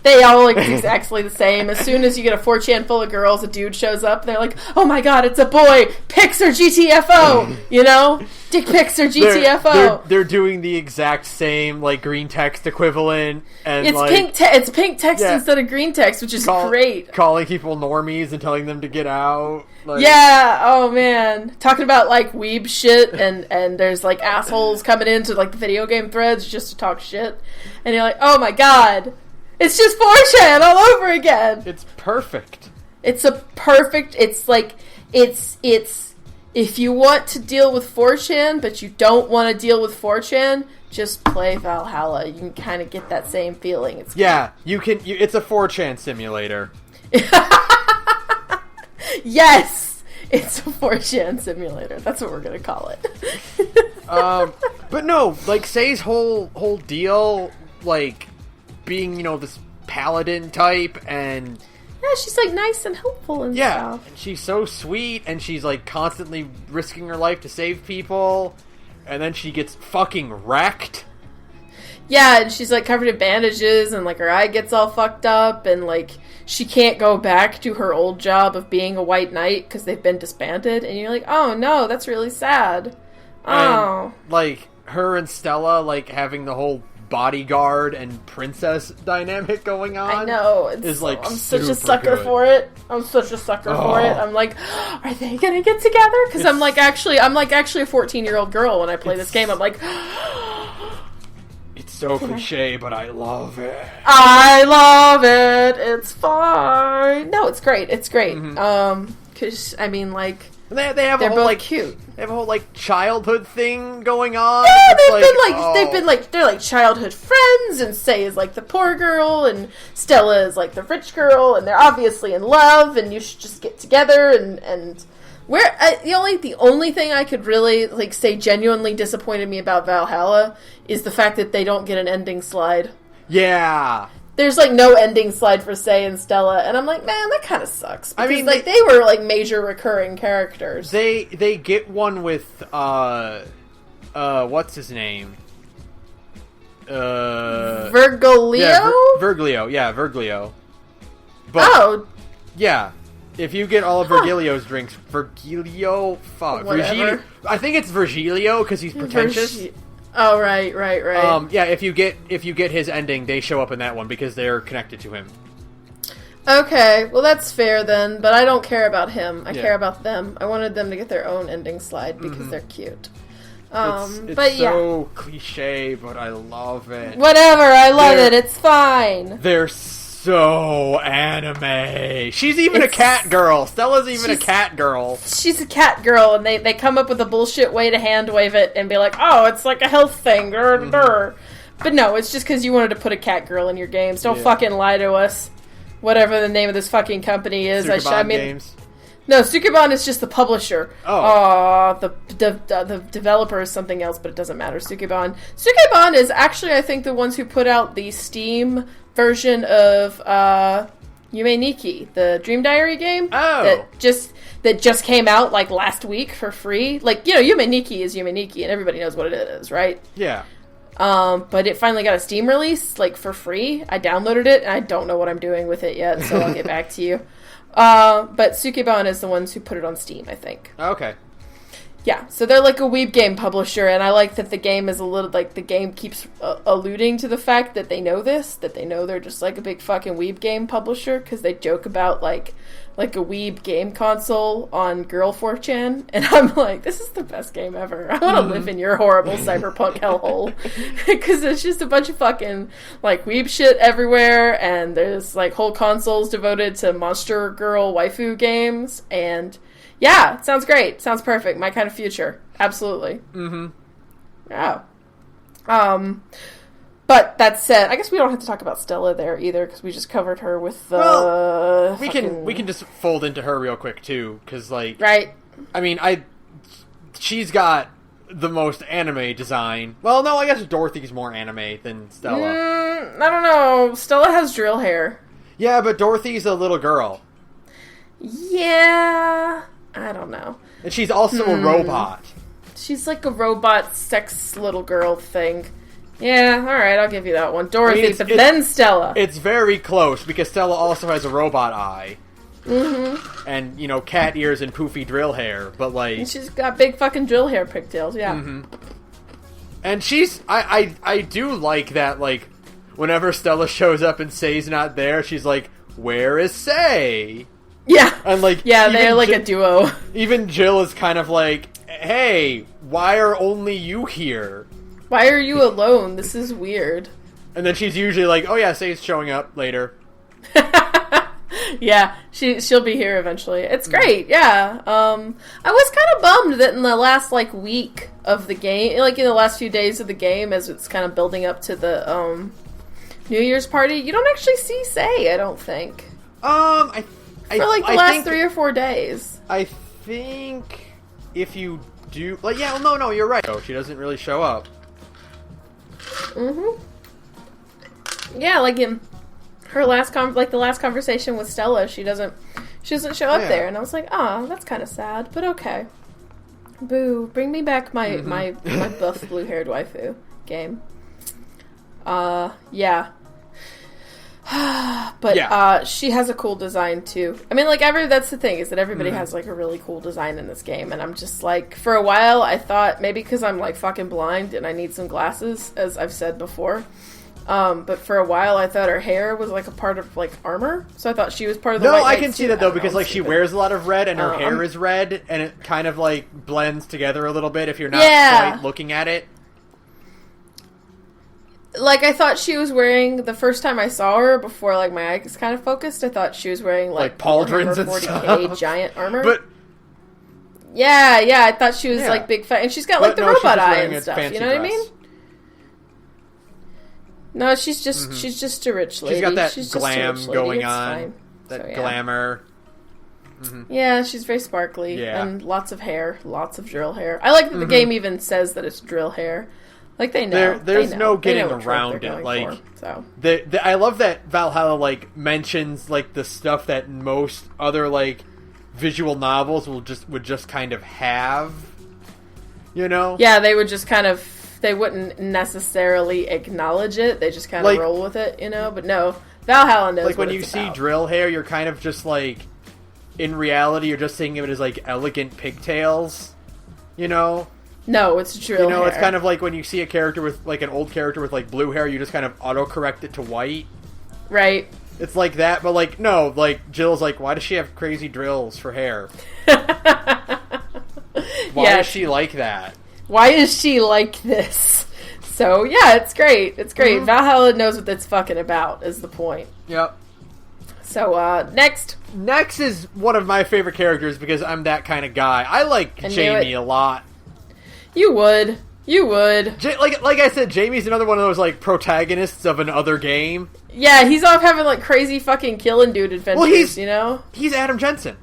They all look exactly the same. As soon as you get a 4chan full of girls, a dude shows up, and they're like, oh my god, it's a boy! Pics or GTFO! You know? Dick pics or GTFO! They're doing the exact same, like, green text equivalent. And it's pink text instead of green text, which is great. Calling people normies and telling them to get out. Like, yeah, oh man. Talking about, like, weeb shit, and there's, like, assholes coming into, like, the video game threads just to talk shit. And you're like, oh my god. It's just 4chan all over again. It's perfect. It's if you want to deal with 4chan, but you don't want to deal with 4chan, just play Valhalla. You can kind of get that same feeling. It's it's a 4chan simulator. Yes! It's a 4chan simulator. That's what we're going to call it. But no, like, Say's whole deal, like, being, this paladin type, and yeah, she's like nice and helpful and stuff. And she's so sweet, and she's like constantly risking her life to save people, and then she gets fucking wrecked. Yeah, and she's like covered in bandages, and like her eye gets all fucked up, and like she can't go back to her old job of being a white knight because they've been disbanded, and you're like, oh no, that's really sad. Oh, and, like, her and Stella, like, having the whole bodyguard and princess dynamic going on. I know. I'm such a sucker for it. I'm like, are they gonna get together? Because I'm actually a 14-year-old girl when I play this game. I'm like, it's so cliche, but I love it. I love it. It's fine. No, it's great. It's great. Mm-hmm. Because I mean, like, they have they're a whole, both like, cute. They have a whole, like, childhood thing going on. Yeah, they're like childhood friends, and Say is like the poor girl, and Stella is like the rich girl, and they're obviously in love, and you should just get together, and where the only thing I could really, like, say genuinely disappointed me about Valhalla is the fact that they don't get an ending slide. Yeah. There's, like, no ending slide for Say and Stella, and I'm like, man, that kind of sucks. Because, I mean, like, they were, like, major recurring characters. They get one with, what's his name? Virgilio? Yeah, Virgilio. But, yeah. If you get all of Virgilio's drinks, Virgilio, I think it's Virgilio, because he's pretentious. Oh, right. Yeah, if you get his ending, they show up in that one because they're connected to him. Okay, well that's fair then, but I don't care about him. I care about them. I wanted them to get their own ending slide because they're cute. It's so cliche, but I love it. Whatever, I love it. It's fine. They're so anime. She's even a cat girl. Stella's a cat girl. She's a cat girl, and they come up with a bullshit way to hand wave it and be like, oh, it's like a health thing. But no, it's just because you wanted to put a cat girl in your games. Don't fucking lie to us. Whatever the name of this fucking company is. Games. No, Sukeban is just the publisher. Oh. The developer is something else, but it doesn't matter. Sukeban is actually, I think, the ones who put out the Steam version of Yume Nikki, the Dream Diary game. Oh. That just came out, like, last week for free. Like, Yume Nikki is Yume Nikki, and everybody knows what it is, right? Yeah. But it finally got a Steam release, like, for free. I downloaded it, and I don't know what I'm doing with it yet, so I'll get back to you. But Sukeban is the ones who put it on Steam, I think. Okay. Yeah, so they're like a weeb game publisher, and I like that the game is a little, like, the game keeps alluding to the fact that they know this, that they know they're just, like, a big fucking weeb game publisher, because they joke about, like a weeb game console on Girl 4chan, and I'm like, this is the best game ever. I want to live in your horrible cyberpunk hellhole, because it's just a bunch of fucking, like, weeb shit everywhere, and there's, like, whole consoles devoted to monster girl waifu games, and yeah, it sounds great. Sounds perfect. My kind of future. Absolutely. Mm-hmm. Yeah. But that said, I guess we don't have to talk about Stella there either, because we just covered her with the... Well, we can just fold into her real quick, too, because, like... Right. I mean, she's got the most anime design. Well, no, I guess Dorothy's more anime than Stella. I don't know. Stella has drill hair. Yeah, but Dorothy's a little girl. Yeah... I don't know. And she's also a robot. She's like a robot sex little girl thing. Yeah, alright, I'll give you that one. Dorothy, I mean, but then Stella. It's very close, because Stella also has a robot eye. Mm-hmm. And, you know, cat ears and poofy drill hair, but, like... And she's got big fucking drill hair pigtails, yeah. Mm-hmm. And she's... I do like that, like, whenever Stella shows up and Say's not there, she's like, where is Say? Yeah. And, like... Yeah, they're like a duo. Even Jill is kind of like, hey, why are only you here? Why are you alone? This is weird. And then she's usually like, oh yeah, Say's showing up later. Yeah, she'll be here eventually. It's great, yeah. I was kind of bummed that in the last, like, week of the game, like, in the last few days of the game, as it's kind of building up to the, New Year's party, you don't actually see Say, I don't think. For, like, the last 3 or 4 days. I think if you do... Like, yeah, well, no, you're right. She doesn't really show up. Mm-hmm. Yeah, like, in... her last the last conversation with Stella, she doesn't show up there, and I was like, oh, that's kind of sad, but okay. Boo! Bring me back my my buff blue haired waifu game. Yeah. But yeah. She has a cool design too. I mean, like that's the thing, is that everybody has like a really cool design in this game, and I'm just like, for a while I thought maybe because I'm like fucking blind and I need some glasses, as I've said before. But for a while, I thought her hair was, like, a part of, like, armor. So I thought she was part of the White Knight I can suit. see that, though, because, like, she wears a lot of red, and her hair I'm... is red, and it kind of, like, blends together a little bit if you're not quite looking at it. Like, I thought she was wearing, the first time I saw her, before, like, my eyes kind of focused, I thought she was wearing, like pauldrons and 40K stuff. giant armor. But... Yeah, I thought she was, like, big fat, and she's got, like, the robot eye and stuff, you know what I mean? No, she's just a rich lady. She's got that glam going on. Fine. That glamour. Mm-hmm. Yeah, she's very sparkly. Yeah. And lots of hair. Lots of drill hair. I like that the game even says that it's drill hair. Like, they know. There's they know. no getting they know around it. Like, so. I love that Valhalla, like, mentions, like, the stuff that most other, like, visual novels would just kind of have. You know? Yeah, they would just kind of... They wouldn't necessarily acknowledge it. They just kind of roll with it, you know? But no, Valhalla knows like, what when you see drill hair, you're kind of just, like... In reality, you're just thinking of it as, like, elegant pigtails. You know? No, it's drill hair. You know, it's kind of like when you see a character with, like, an old character with, like, blue hair, you just kind of auto-correct it to white. Right. It's like that, but, like, no, like, Jill's like, why does she have crazy drills for hair? Why is she like that? Why is she like this? So, yeah, it's great. It's great. Mm-hmm. Valhalla knows what it's fucking about, is the point. Yep. So, next. Next is one of my favorite characters because I'm that kind of guy. I like Jamie a lot. You would. Like I said, Jamie's another one of those, like, protagonists of another game. Yeah, he's off having, like, crazy fucking killing dude adventures, you know? He's Adam Jensen.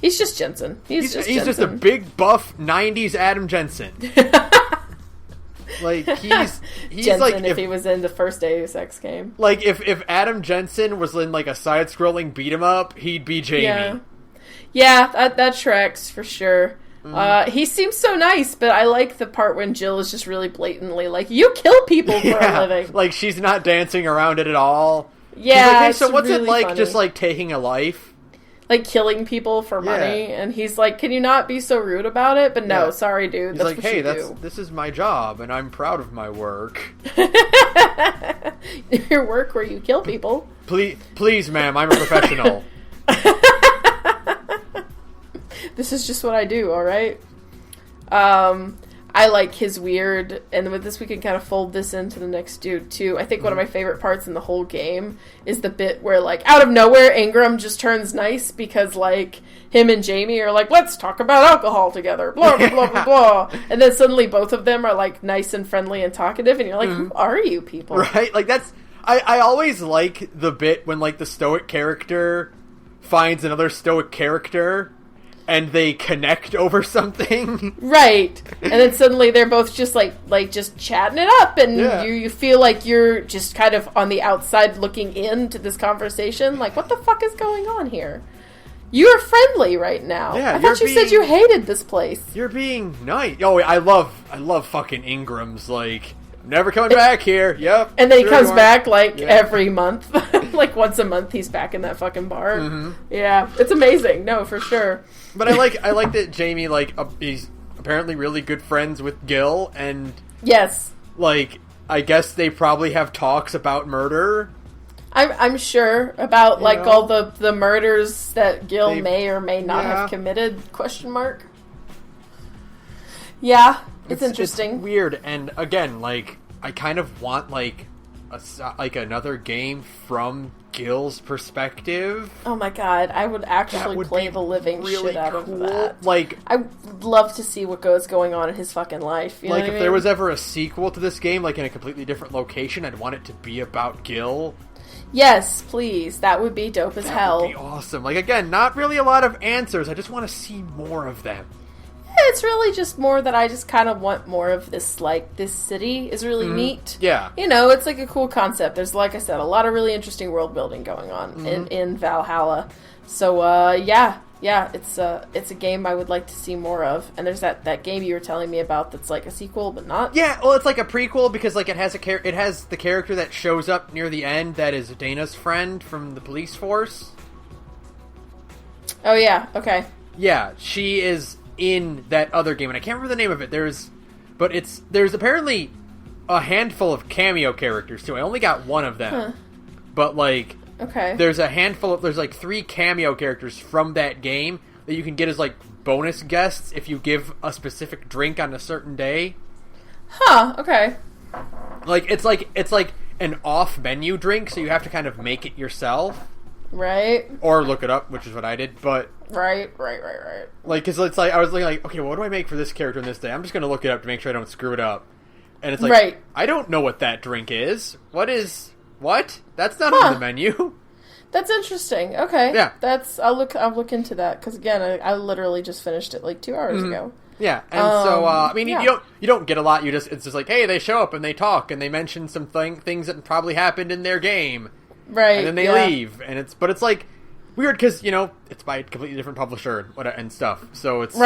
He's just Jensen. He's just a big, buff, 90s Adam Jensen. Like, he's Jensen, like... if he was in the first Deus Ex game. Like, if Adam Jensen was in, like, a side-scrolling beat-em-up, he'd be Jamie. Yeah, that tracks, for sure. He seems so nice, but I like the part when Jill is just really blatantly like, you kill people for a living. Like, she's not dancing around it at all. Yeah, like, hey, so what's really it like funny. just, like, taking a life? Like, killing people for money, and he's like, can you not be so rude about it? But no, sorry, dude, he's that's like, what you hey, do. this is my job, and I'm proud of my work. Your work where you kill people. Please, ma'am, I'm a professional. This is just what I do, alright? I like his weird, and with this we can kind of fold this into the next dude, too. I think one of my favorite parts in the whole game is the bit where, like, out of nowhere, Ingram just turns nice because, like, him and Jamie are like, let's talk about alcohol together, blah, blah, blah, blah, blah. And then suddenly both of them are, like, nice and friendly and talkative, and you're like, who are you people? Right? Like, that's... I always like the bit when, like, the stoic character finds another stoic character... and they connect over something. Right. And then suddenly they're both just like just chatting it up, and you feel like you're just kind of on the outside looking into this conversation. Like, what the fuck is going on here? You're friendly right now. Yeah, I thought you said you hated this place. You're being nice. Oh, I love fucking Ingram's, like, never coming back here. Yep. And then he comes back, every month. Like, once a month, he's back in that fucking bar. Mm-hmm. Yeah, it's amazing. No, for sure. But I like that Jamie, he's apparently really good friends with Gil, and... Yes. I guess they probably have talks about murder. I'm sure about, all the murders that Gil may or may not have committed, ? Yeah, it's interesting. It's weird, and again, I kind of want, another game from Gil's perspective. Oh my god, I would actually play the living shit out of that. I would love to see what goes going on in his fucking life. You know what I mean? There was ever a sequel to this game, in a completely different location, I'd want it to be about Gil. Yes, please. That would be dope as hell. That would be awesome. Again, not really a lot of answers. I just want to see more of them. It's really just more that I just kind of want more of this, this city is really neat. Yeah. It's a cool concept. There's, like I said, a lot of really interesting world building going on in Valhalla. So, yeah, it's a game I would like to see more of. And there's that game you were telling me about that's like a sequel, but not. Yeah, well, it's like a prequel because, it has the character that shows up near the end that is Dana's friend from the police force. Oh, yeah, okay. Yeah, she is in that other game, and I can't remember the name of it. There's apparently a handful of cameo characters too. I only got one of them, but okay, there's a handful of 3 cameo characters from that game that you can get as bonus guests if you give a specific drink on a certain day. Huh? Okay. It's an off menu drink, so you have to kind of make it yourself. Right. Or look it up, which is what I did, but... Right. Because I was looking okay, well, what do I make for this character on this day? I'm just going to look it up to make sure I don't screw it up. And it's right. I don't know what that drink is. What? That's not on the menu. That's interesting. Okay. Yeah. I'll look into that, because again, I literally just finished it 2 hours ago. Yeah, and you don't get a lot. It's just hey, they show up and they talk and they mention some things that probably happened in their game. Right, and then they leave, and it's weird because it's by a completely different publisher and stuff, so it's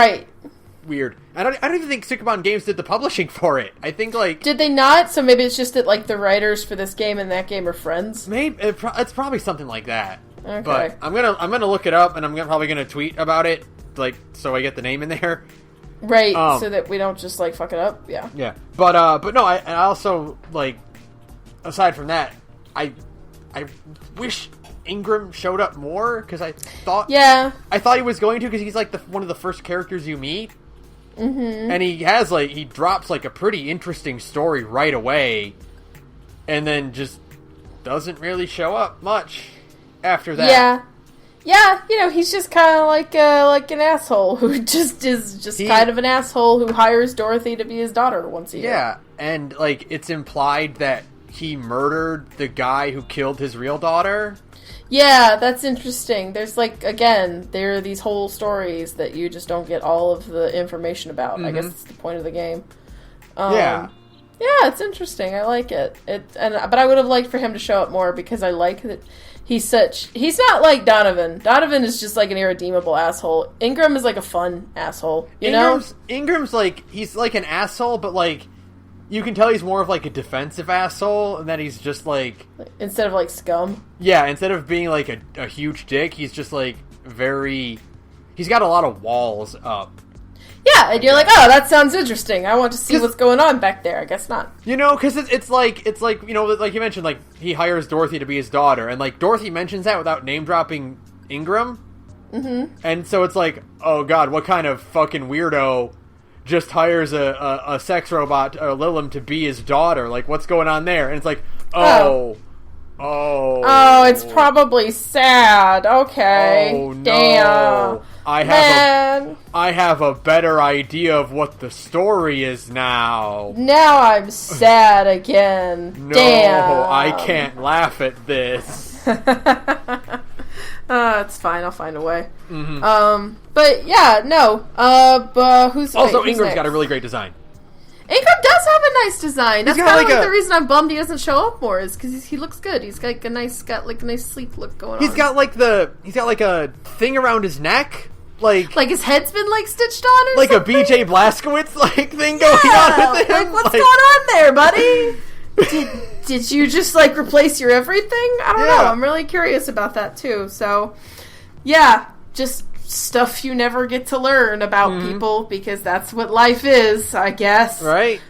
weird. I don't even think Sukuban Games did the publishing for it. I think did they not? So maybe it's just that the writers for this game and that game are friends. Maybe it's probably something like that. Okay, but I'm gonna look it up, and I'm probably gonna tweet about it, so I get the name in there. Right, so that we don't just fuck it up. Yeah. Yeah, but no, I also aside from that, I wish Ingram showed up more, because I thought he was going to, because he's one of the first characters you meet, and he has he drops a pretty interesting story right away, and then just doesn't really show up much after that. Yeah, he's just kind of like an asshole who just is kind of an asshole who hires Dorothy to be his daughter once a year. Yeah, and it's implied that he murdered the guy who killed his real daughter. Yeah, that's interesting. There's again, there are these whole stories that you just don't get all of the information about. I guess it's the point of the game. Yeah, it's interesting. I like it. But I would have liked for him to show up more, because I like that he's not like Donovan. Donovan is just an irredeemable asshole. Ingram is a fun asshole. Ingram's he's an asshole, but you can tell he's more of a defensive asshole, and that he's just instead of scum. Yeah, instead of being a huge dick, he's just he's got a lot of walls up. Yeah, and you're oh, that sounds interesting. I want to see what's going on back there. I guess not. Because it's you mentioned, he hires Dorothy to be his daughter, and Dorothy mentions that without name dropping Ingram. Mm-hmm. And so it's oh god, what kind of fucking weirdo just hires a sex robot, Lilim, to be his daughter? What's going on there? And it's oh, it's probably sad. Okay. Oh, no. Damn. I have a better idea of what the story is now. Now I'm sad again. No, damn. I can't laugh at this. It's fine. I'll find a way. Mm-hmm. But yeah, no. But who's Ingram's next? got a really great design. Ingram does have a nice design. That's kind of the reason I'm bummed he doesn't show up more, is because he looks good. He's got a nice sleek look going on. He's got a thing around his neck. like his head's been like stitched on or like something? a BJ Blazkowicz like thing going on with him. Like, what's going on there, buddy? Did you just like replace your everything? I don't know. I'm really curious about that too. So, yeah, just stuff you never get to learn about people because that's what life is, I guess. Right.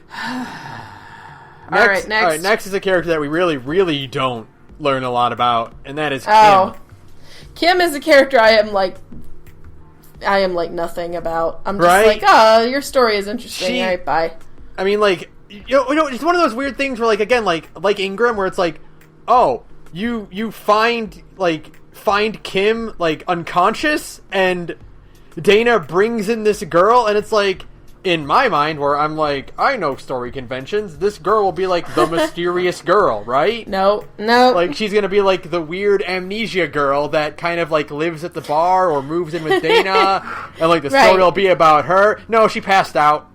All right, next. All right, next is a character that we really, really don't learn a lot about, and that is Kim. Oh. Kim is a character I am like nothing about. I'm just like, your story is interesting. All right, bye. I mean, like, you know, it's one of those weird things where, like, again, like Ingram, where it's like, oh, you find Kim, like, unconscious, and Dana brings in this girl, and it's like, in my mind, where I'm like, I know story conventions, this girl will be, like, the mysterious girl, right? No. Like, she's gonna be, like, the weird amnesia girl that kind of, like, lives at the bar or moves in with Dana, and, like, the story will be about her. No, she passed out.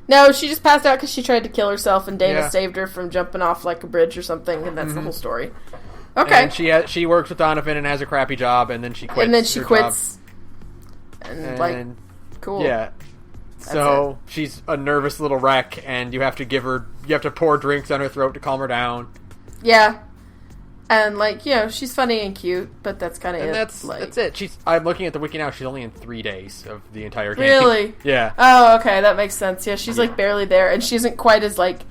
No, she just passed out because she tried to kill herself, and Dana saved her from jumping off, like, a bridge or something, and that's the whole story. Okay. And she works with Donovan and has a crappy job, and then she quits. And then she quits. Job. And, like, cool. Yeah. So she's a nervous little wreck, and you have to pour drinks down her throat to calm her down. Yeah. And, like, you know, she's funny and cute, but that's kind of it. That's it. I'm looking at the wiki now. She's only in 3 days of the entire game. Really? Yeah. Oh, okay. That makes sense. Yeah, she's, like, barely there, and she isn't quite as, like,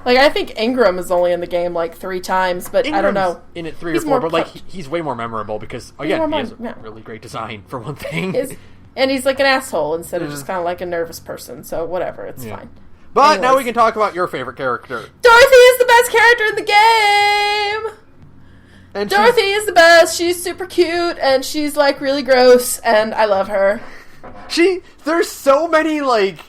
I think Ingram is only in the game, like, 3 times, but I don't know. In it 3 or 4, but, like, he's way more memorable because, again, he has really great design, for one thing. And he's like an asshole instead of just kind of like a nervous person, so whatever, it's fine. But now we can talk about your favorite character. Dorothy is the best character in the game! And Dorothy is the best, she's super cute, and she's like really gross, and I love her. There's so many, like...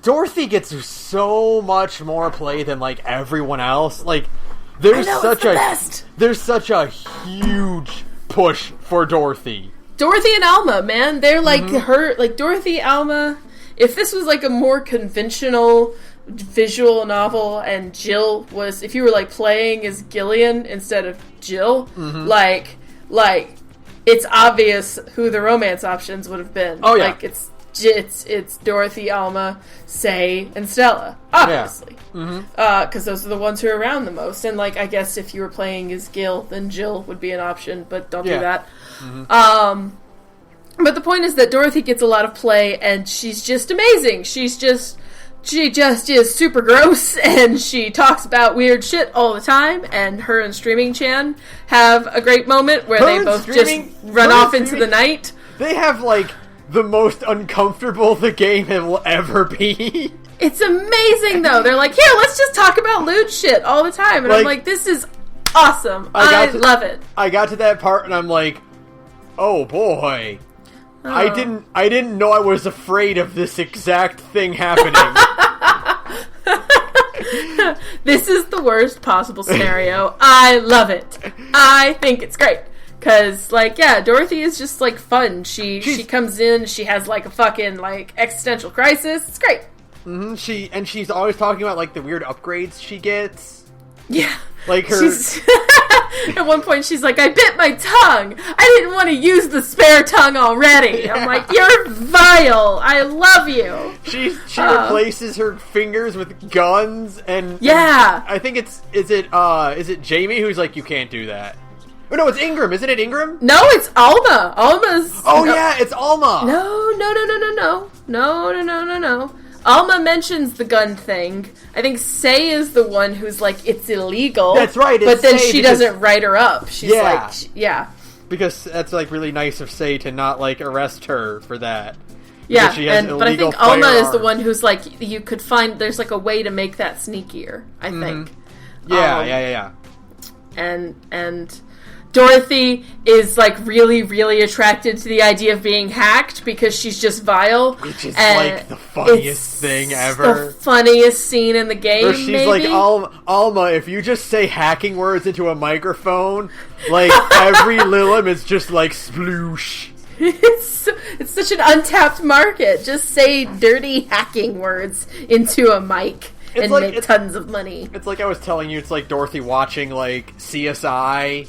Dorothy gets so much more play than, like, everyone else. Like, there's such a huge push for Dorothy. Dorothy and Alma, man. They're like Dorothy, Alma. If this was like a more conventional visual novel and Jill was, if you were like playing as Gillian instead of Jill, like it's obvious who the romance options would have been. Oh yeah. Like it's Dorothy, Alma, Say, and Stella, obviously. Because those are the ones who are around the most. And, like, I guess if you were playing as Gil, then Jill would be an option, but don't do that. But the point is that Dorothy gets a lot of play, and she's just amazing. She just is super gross, and she talks about weird shit all the time, and her and Streaming Chan have a great moment where they both just run off into the night. They have, like... the most uncomfortable the game will ever be. It's amazing, though. They're like, here, let's just talk about lewd shit all the time. And I'm like, this is awesome. I love it. I got to that part, and I'm like, oh, boy. I didn't know I was afraid of this exact thing happening. This is the worst possible scenario. I love it. I think it's great. Because, like, yeah, Dorothy is just, like, fun. She comes in, she has, like, a fucking, like, existential crisis. It's great. She's always talking about, like, the weird upgrades she gets. Yeah. Like, her... At one point, she's like, I bit my tongue. I didn't want to use the spare tongue already. Yeah. I'm like, you're vile. I love you. She replaces her fingers with guns, and... Yeah. And I think is it Jamie who's like, you can't do that? Oh, no, it's Ingram. Isn't it Ingram? No, it's Alma. Alma's... Oh, yeah, it's Alma. No. Alma mentions the gun thing. I think Say is the one who's like, it's illegal. That's right, but then she doesn't write her up. She's yeah. Because that's, like, really nice of Say to not, like, arrest her for that. Yeah, but I think Alma is the one who's like, you could find, there's like a way to make that sneakier, I think. Yeah. And Dorothy is, like, really, really attracted to the idea of being hacked because she's just vile. Which is, like, the funniest thing ever. The funniest scene in the game, where she's maybe? like, Alma, if you just say hacking words into a microphone, like, every Lilim is just, like, sploosh. It's such an untapped market. Just say dirty hacking words into a mic. and make tons of money. It's like I was telling you, it's like Dorothy watching, like, CSI,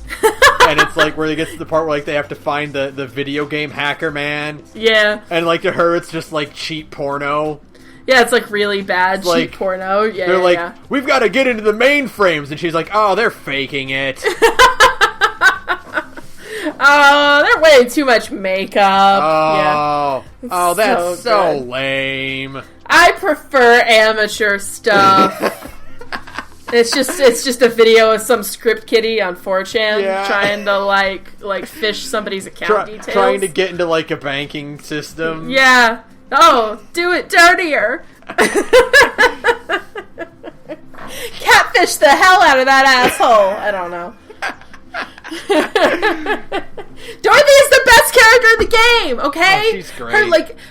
and it's like where they get to the part where, like, they have to find the video game hacker man. Yeah. And, like, to her, it's just, like, cheap porno. Yeah, it's like really bad cheap like, porno. Yeah, they're like, we've got to get into the mainframes, and she's like, oh, they're faking it. Oh, they're wearing too much makeup. That's so lame. I prefer amateur stuff. It's just a video of some script kiddie on 4chan trying to like fish somebody's account details, trying to get into like a banking system. Yeah. Oh, do it dirtier. Catfish the hell out of that asshole. I don't know. Dorothy is the best character in the game, okay? Oh, she's great.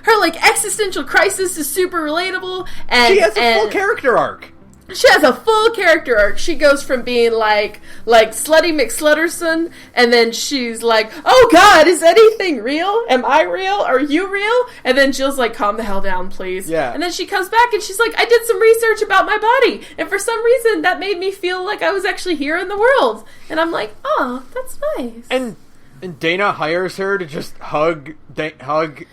Her existential crisis is super relatable, and she has a full character arc. She has a full character arc. She goes from being like Slutty McSlutterson, and then she's like, oh god, is anything real? Am I real? Are you real? And then Jill's like, calm the hell down, please. Yeah. And then she comes back and she's like, I did some research about my body, and for some reason that made me feel like I was actually here in the world. And I'm like, oh, that's nice. And Dana hires her to just hug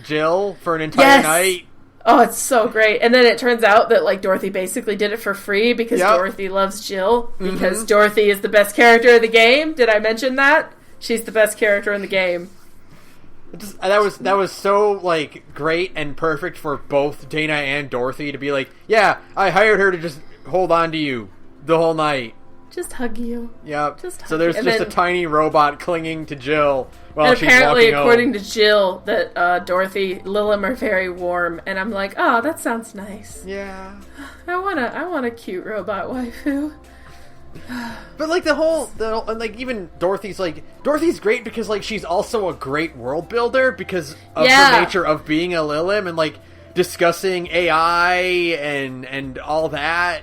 Jill for an entire night. Oh, it's so great. And then it turns out that, like, Dorothy basically did it for free because Dorothy loves Jill. Because Dorothy is the best character in the game. Did I mention that? She's the best character in the game. That was so, like, great and perfect for both Dana and Dorothy to be like, yeah, I hired her to just hold on to you the whole night. Just hug you. Yep. So there's just a tiny robot clinging to Jill while she's apparently, walking home. according to Jill, that Dorothy, Lilim are very warm, and I'm like, oh, that sounds nice. Yeah. I want a cute robot waifu. But like like even Dorothy's great because like she's also a great world builder because of her nature of being a Lilim and like discussing AI and all that.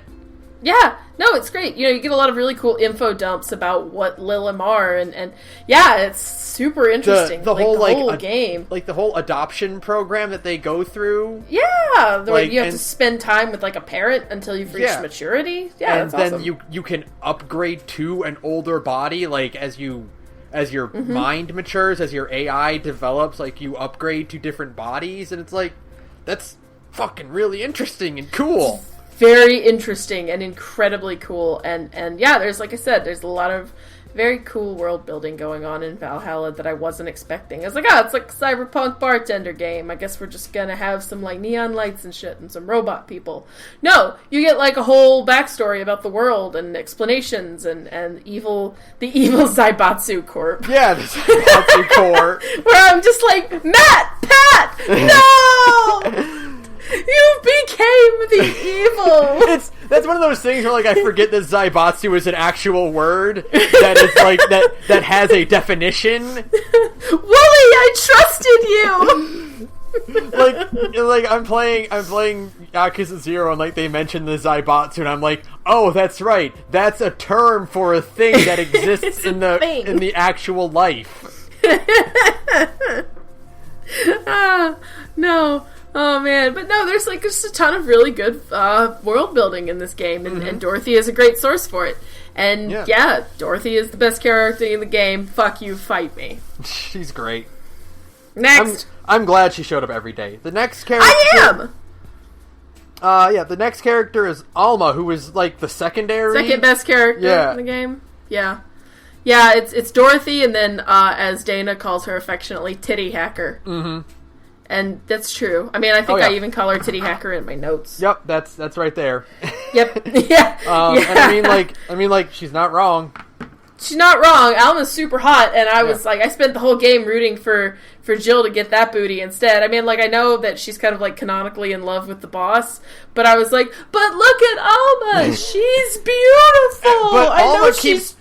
Yeah, no, it's great. You know, you get a lot of really cool info dumps about what Lilim are, and yeah, it's super interesting. The whole game, like the whole adoption program that they go through. Yeah, you have to spend time with like a parent until you've reached maturity. Yeah, and that's then awesome. you can upgrade to an older body, like as your mind matures, as your AI develops, like you upgrade to different bodies, and it's like that's fucking really interesting and cool. Very interesting and incredibly cool, and yeah, there's, like I said, there's a lot of very cool world building going on in Valhalla that I wasn't expecting. I was like, it's like a cyberpunk bartender game. I guess we're just gonna have some like neon lights and shit and some robot people. No, you get like a whole backstory about the world and explanations and the evil Zaibatsu Corp. Yeah, the Zaibatsu Corp. Where I'm just like, Pat, no! You became the evil! That's one of those things where, like, I forget that Zaibatsu is an actual word that is, like, that has a definition. Wooly, I trusted you! like, I'm playing Yakuza 0 and, like, they mention the Zaibatsu and I'm like, oh, that's right. That's a term for a thing that exists in the actual life. No. Oh man, but no, there's like just a ton of really good world building in this game, and Dorothy is a great source for it. And yeah, Dorothy is the best character in the game. Fuck you, fight me. She's great. Next, I'm glad she showed up every day. The next character, I am. The next character is Alma, who is like the second best character in the game. Yeah, it's Dorothy, and then as Dana calls her affectionately, Titty Hacker. Mm-hmm. And that's true. I mean, I think I even call her Titty Hacker in my notes. Yep, that's right there. Yep. Yeah. And I mean, like, she's not wrong. She's not wrong. Alma's super hot, and I was like, I spent the whole game rooting for Jill to get that booty instead. I mean, like, I know that she's kind of like canonically in love with the boss, but I was like, but look at Alma, she's beautiful. But I Alma know she's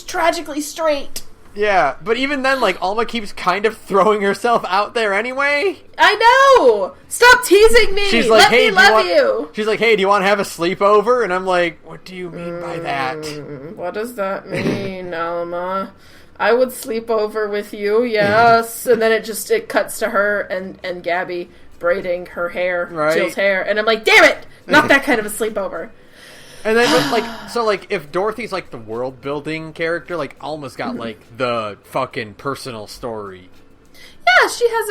tragically straight. Yeah, but even then, like, Alma keeps kind of throwing herself out there anyway. I know! Stop teasing me! She's like, Let me love you! She's like, hey, do you want to have a sleepover? And I'm like, what do you mean by that? What does that mean, Alma? I would sleep over with you, yes. And then it cuts to her and Gabby braiding her hair, right. Jill's hair. And I'm like, damn it! Not that kind of a sleepover. And then, if Dorothy's, the world-building character, Alma's got, the fucking personal story. Yeah, she has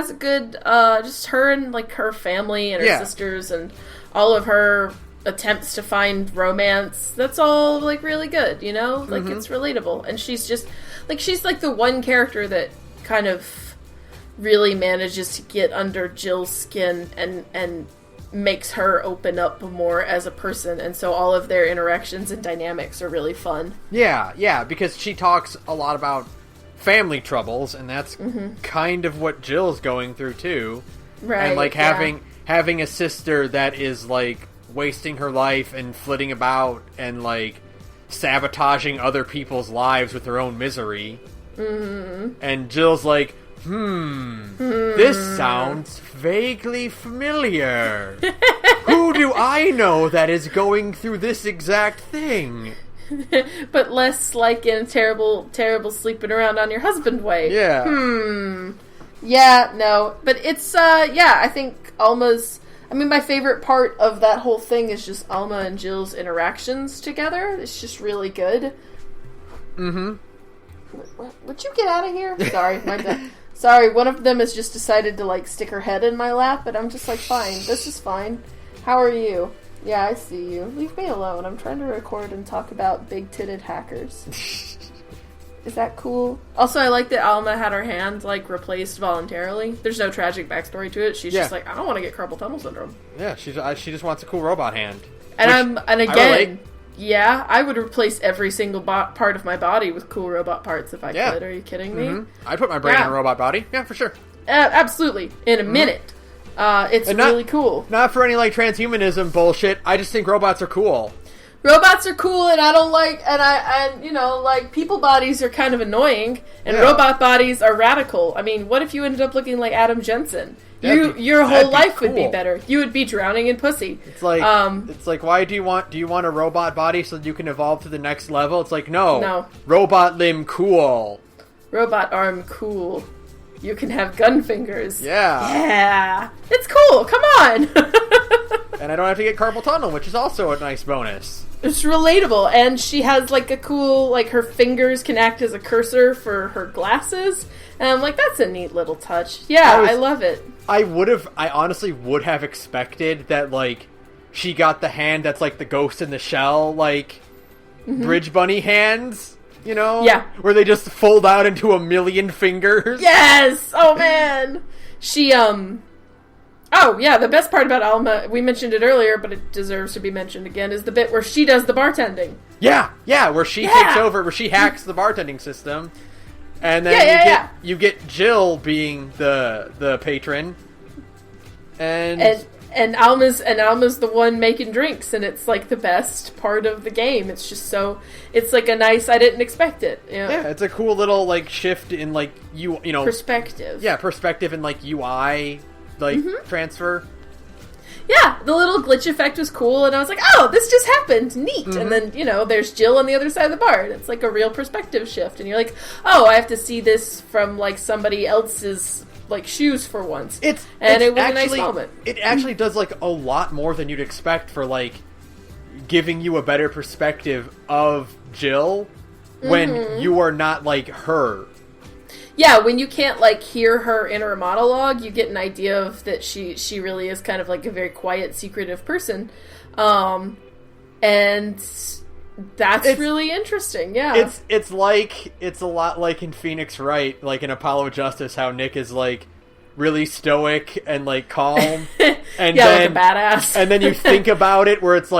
a good, just her and, her family and her sisters and all of her attempts to find romance. That's all, really good, you know? It's relatable. And she's just, she's, the one character that kind of really manages to get under Jill's skin and makes her open up more as a person, and so all of their interactions and dynamics are really fun. Yeah, because she talks a lot about family troubles, and that's kind of what Jill's going through too. Right. And having a sister that is wasting her life and flitting about and sabotaging other people's lives with her own misery. And Jill's this sounds vaguely familiar. Who do I know that is going through this exact thing? But less in terrible sleeping around on your husband way. Yeah. Yeah, no. But it's, I think my favorite part of that whole thing is just Alma and Jill's interactions together. It's just really good. Would you get out of here? Sorry, my bad. Sorry, one of them has just decided to, stick her head in my lap, and I'm just fine. This is fine. How are you? Yeah, I see you. Leave me alone. I'm trying to record and talk about big-titted hackers. Is that cool? Also, I like that Alma had her hand, replaced voluntarily. There's no tragic backstory to it. She's just I don't want to get carpal tunnel syndrome. Yeah, she just wants a cool robot hand. And again... Yeah, I would replace every single part of my body with cool robot parts if I could. Are you kidding me? I'd put my brain in a robot body. Yeah, for sure. Absolutely. In a minute. It's really cool. Not for any, transhumanism bullshit. I just think robots are cool. Robots are cool, and I don't people bodies are kind of annoying, and robot bodies are radical. I mean, what if you ended up looking like Adam Jensen? Your whole life would be better. You would be drowning in pussy. It's why do you want a robot body so that you can evolve to the next level? It's no. Robot limb cool. Robot arm cool. You can have gun fingers. Yeah. It's cool. Come on. And I don't have to get carpal tunnel, which is also a nice bonus. It's relatable, and she has a cool her fingers can act as a cursor for her glasses, and I'm that's a neat little touch. Yeah, I love it. I honestly would have expected that she got the hand that's the Ghost in the Shell Bridge Bunny hands, you know? Yeah. Where they just fold out into a million fingers. Yes! Oh man! She Oh, yeah, the best part about Alma, we mentioned it earlier, but it deserves to be mentioned again, is the bit where she does the bartending. Yeah, where she takes over, where she hacks the bartending system. And then you get Jill being the patron. And Alma's the one making drinks, and it's the best part of the game. It's just it's a nice, I didn't expect it. You know? Yeah, it's a cool little shift in you know perspective. Yeah, perspective and UI transfer. Yeah, the little glitch effect was cool, and I was oh, this just happened. Neat. And then, there's Jill on the other side of the bar, and it's a real perspective shift, and you're oh, I have to see this from, somebody else's, shoes for once. It was a nice moment. It actually does, a lot more than you'd expect for, giving you a better perspective of Jill when you are not, her. Yeah, when you can't, hear her inner monologue, you get an idea of that she really is kind of, a very quiet, secretive person. And that's really interesting, yeah. It's a lot like in Phoenix Wright, in Apollo Justice, how Nick is, really stoic and, calm. And then, a badass. And then you think about it where it's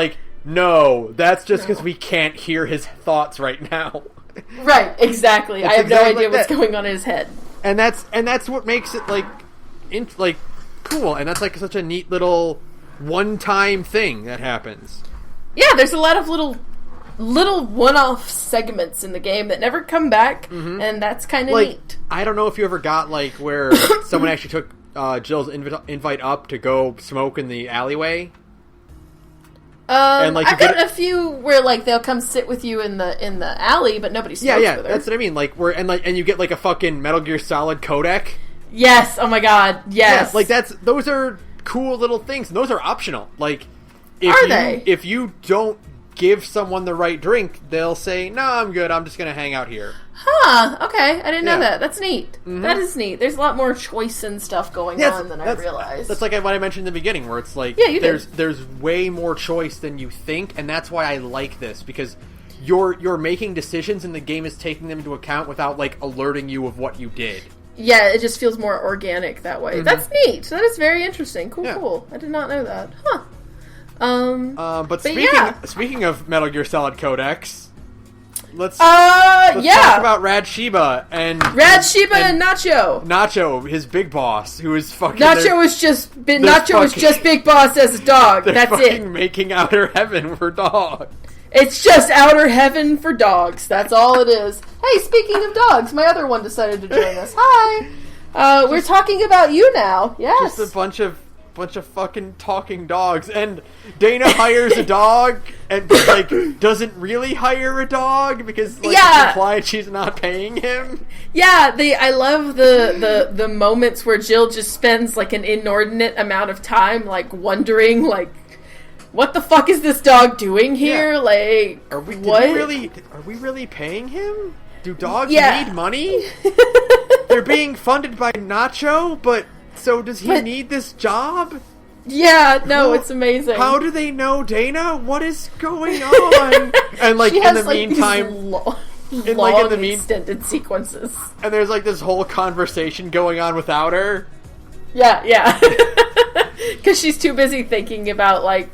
no, that's just because we can't hear his thoughts right now. Right, exactly. I have no idea what's going on in his head. And that's what makes it cool, and that's such a neat little one-time thing that happens. Yeah, there's a lot of little one-off segments in the game that never come back, and that's kind of neat. I don't know if you ever got where someone actually took Jill's invite up to go smoke in the alleyway. And, like, I've gotten a few where, like, they'll come sit with you in the alley, but nobody smokes with her. That's what I mean. Like, and you get, like, a fucking Metal Gear Solid codec. Yes, oh my god, yes. Yeah, like, those are cool little things, and those are optional. Like, if you don't give someone the right drink, they'll say, no, I'm good, I'm just gonna hang out here. Huh, okay, I didn't know that. That's neat. Mm-hmm. That is neat. There's a lot more choice and stuff going on than I realized. That's like what I mentioned in the beginning, where it's like, there's way more choice than you think, and that's why I like this, because you're making decisions and the game is taking them into account without, like, alerting you of what you did. Yeah, it just feels more organic that way. Mm-hmm. That's neat. That is very interesting. Cool. I did not know that. Huh. But speaking of Metal Gear Solid codecs, let's talk about Rad Shiba and Nacho. Nacho, his big boss, who is fucking. Nacho is just big boss as a dog. That's it. Making outer heaven for dogs. It's just outer heaven for dogs. That's all it is. Hey, speaking of dogs, my other one decided to join us. Hi. We're talking about you now. Yes. Just a bunch of fucking talking dogs, and Dana hires a dog and like doesn't really hire a dog because it's implied she's not paying him. Yeah, I love the moments where Jill just spends like an inordinate amount of time like wondering like, what the fuck is this dog doing here? Yeah. Like, are we really paying him? Do dogs need money? They're being funded by Nacho, but so does he need this job? Yeah, no, it's amazing. How do they know Dana? What is going on? And like in the meantime, extended sequences. And there's like this whole conversation going on without her. Yeah. Because she's too busy thinking about like,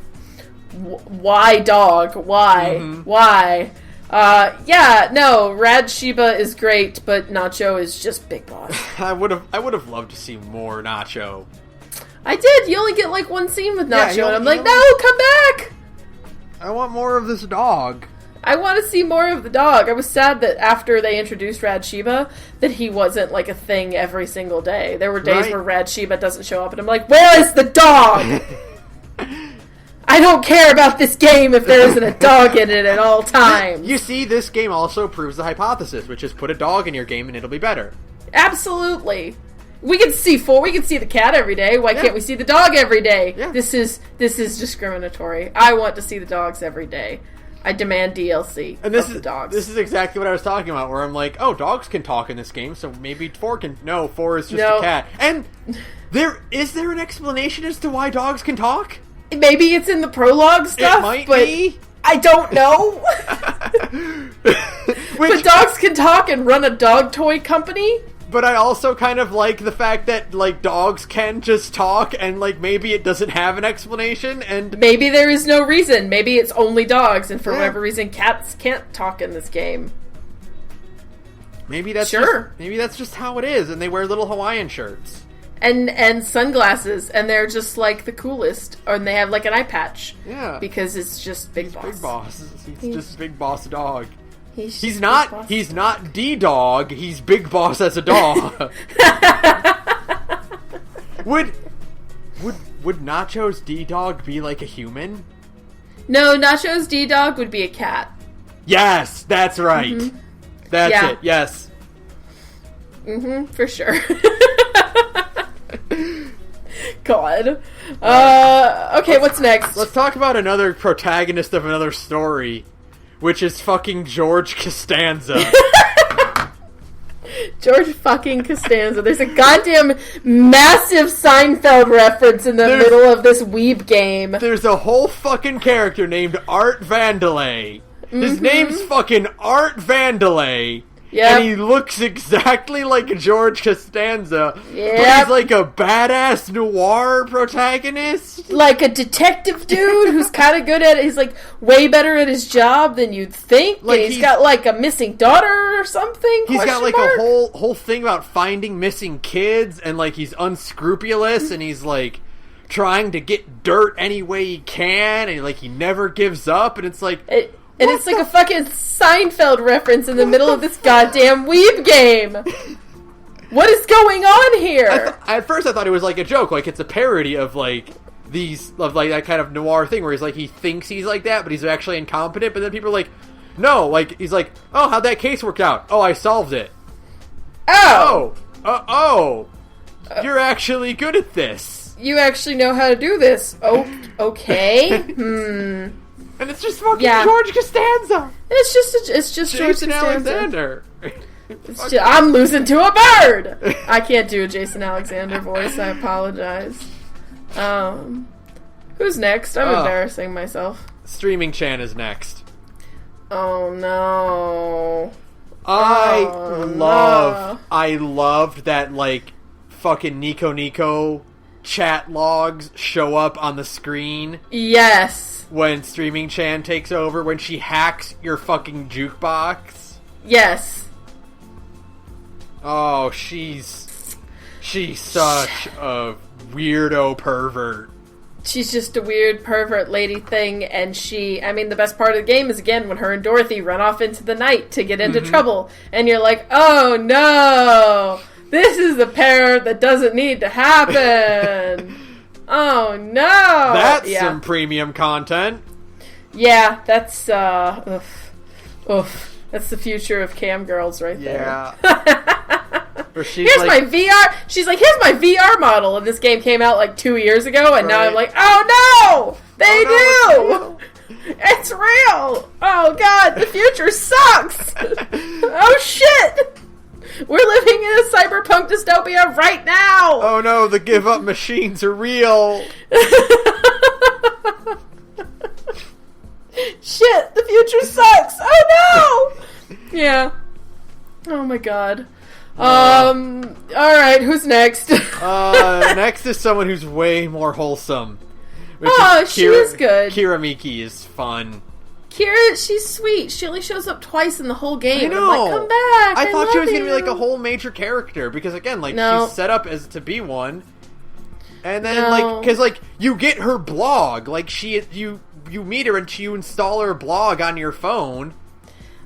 why dog? Why? Mm-hmm. Why? Rad Shiba is great, but Nacho is just big boss. I would have loved to see more Nacho. I did. You only get like one scene with Nacho, and I'm like, no, come back! I want more of this dog. I want to see more of the dog. I was sad that after they introduced Rad Shiba, that he wasn't like a thing every single day. There were days where Rad Shiba doesn't show up, and I'm like, where is the dog? I don't care about this game if there isn't a dog in it at all times. You see, this game also proves the hypothesis, which is put a dog in your game and it'll be better. Absolutely. We can see the cat every day. Why can't we see the dog every day? Yeah. This is discriminatory. I want to see the dogs every day. I demand DLC and this of is, the dogs. This is exactly what I was talking about, where I'm like, oh, dogs can talk in this game, so maybe 4 can... No, 4 is just a cat. And is there an explanation as to why dogs can talk? Maybe it's in the prologue stuff, it might be. I don't know. But dogs can talk and run a dog toy company. But I also kind of like the fact that, like, dogs can just talk, and, like, maybe it doesn't have an explanation, and... Maybe there is no reason. Maybe it's only dogs, and for whatever reason, cats can't talk in this game. Maybe that's just how it is, and they wear little Hawaiian shirts. And sunglasses, and they're just, like, the coolest. And they have, like, an eye patch. Yeah. Because it's just Big Boss. Big Boss. He's just Big Boss dog. He's not D-Dog, he's Big Boss as a dog. Would Nacho's D-Dog be like a human? No, Nacho's D-Dog would be a cat. Yes, that's right. Mm-hmm. That's it, yes. Mm-hmm, for sure. God. Okay, what's next? Let's talk about another protagonist of another story, which is fucking George Costanza. George fucking Costanza. There's a goddamn massive Seinfeld reference in the middle of this weeb game. There's a whole fucking character named Art Vandelay. His name's fucking Art Vandelay. Yep. And he looks exactly like George Costanza. Yep. But he's like a badass noir protagonist. Like a detective dude who's kind of good at it. He's like way better at his job than you'd think. Like, and he's got like a missing daughter or something. He's got like a whole thing about finding missing kids, and like he's unscrupulous, and he's like trying to get dirt any way he can, and like he never gives up, and it's like... And it's like a fucking Seinfeld reference in the middle of this goddamn weeb game. What is going on here? At first I thought it was like a joke, like it's a parody of like like that kind of noir thing where he's like, he thinks he's like that, but he's actually incompetent. But then people are like, no, like he's like, oh, how'd that case work out? Oh, I solved it. You're actually good at this. You actually know how to do this. Oh, okay. And it's just fucking George Costanza. It's just George Jason Costanza. Alexander. I'm losing to a bird. I can't do a Jason Alexander voice. I apologize. Who's next? I'm embarrassing myself. Streaming Chan is next. Oh no. I loved that, like, fucking Nico chat logs show up on the screen. Yes. When Streaming Chan takes over, when she hacks your fucking jukebox. Yes. Oh, she's such a weirdo pervert. She's just a weird pervert lady thing, and the best part of the game is, again, when her and Dorothy run off into the night to get into trouble, and you're like, oh no, this is the pair that doesn't need to happen. Oh no. That's some premium content. Yeah, that's, that's the future of cam girls right there. Yeah. Here's my VR. She's like, here's my VR model, and this game came out like 2 years ago, and now I'm like, oh no, they do. It's real. Oh god, the future sucks. Oh shit, we're living in a cyberpunk dystopia right now. Oh no, the give up machines are real. Shit, the future sucks. Oh no. Yeah. Oh my god. Alright, who's next? Next is someone who's way more wholesome. She is good. Kira Miki is fun. Kira, she's sweet. She only shows up twice in the whole game. I know. I'm like, come back. I thought she was going to be like a whole major character because, again, like, she's set up as to be one. And then, like, because, like, you get her blog. Like, you meet her and you install her blog on your phone.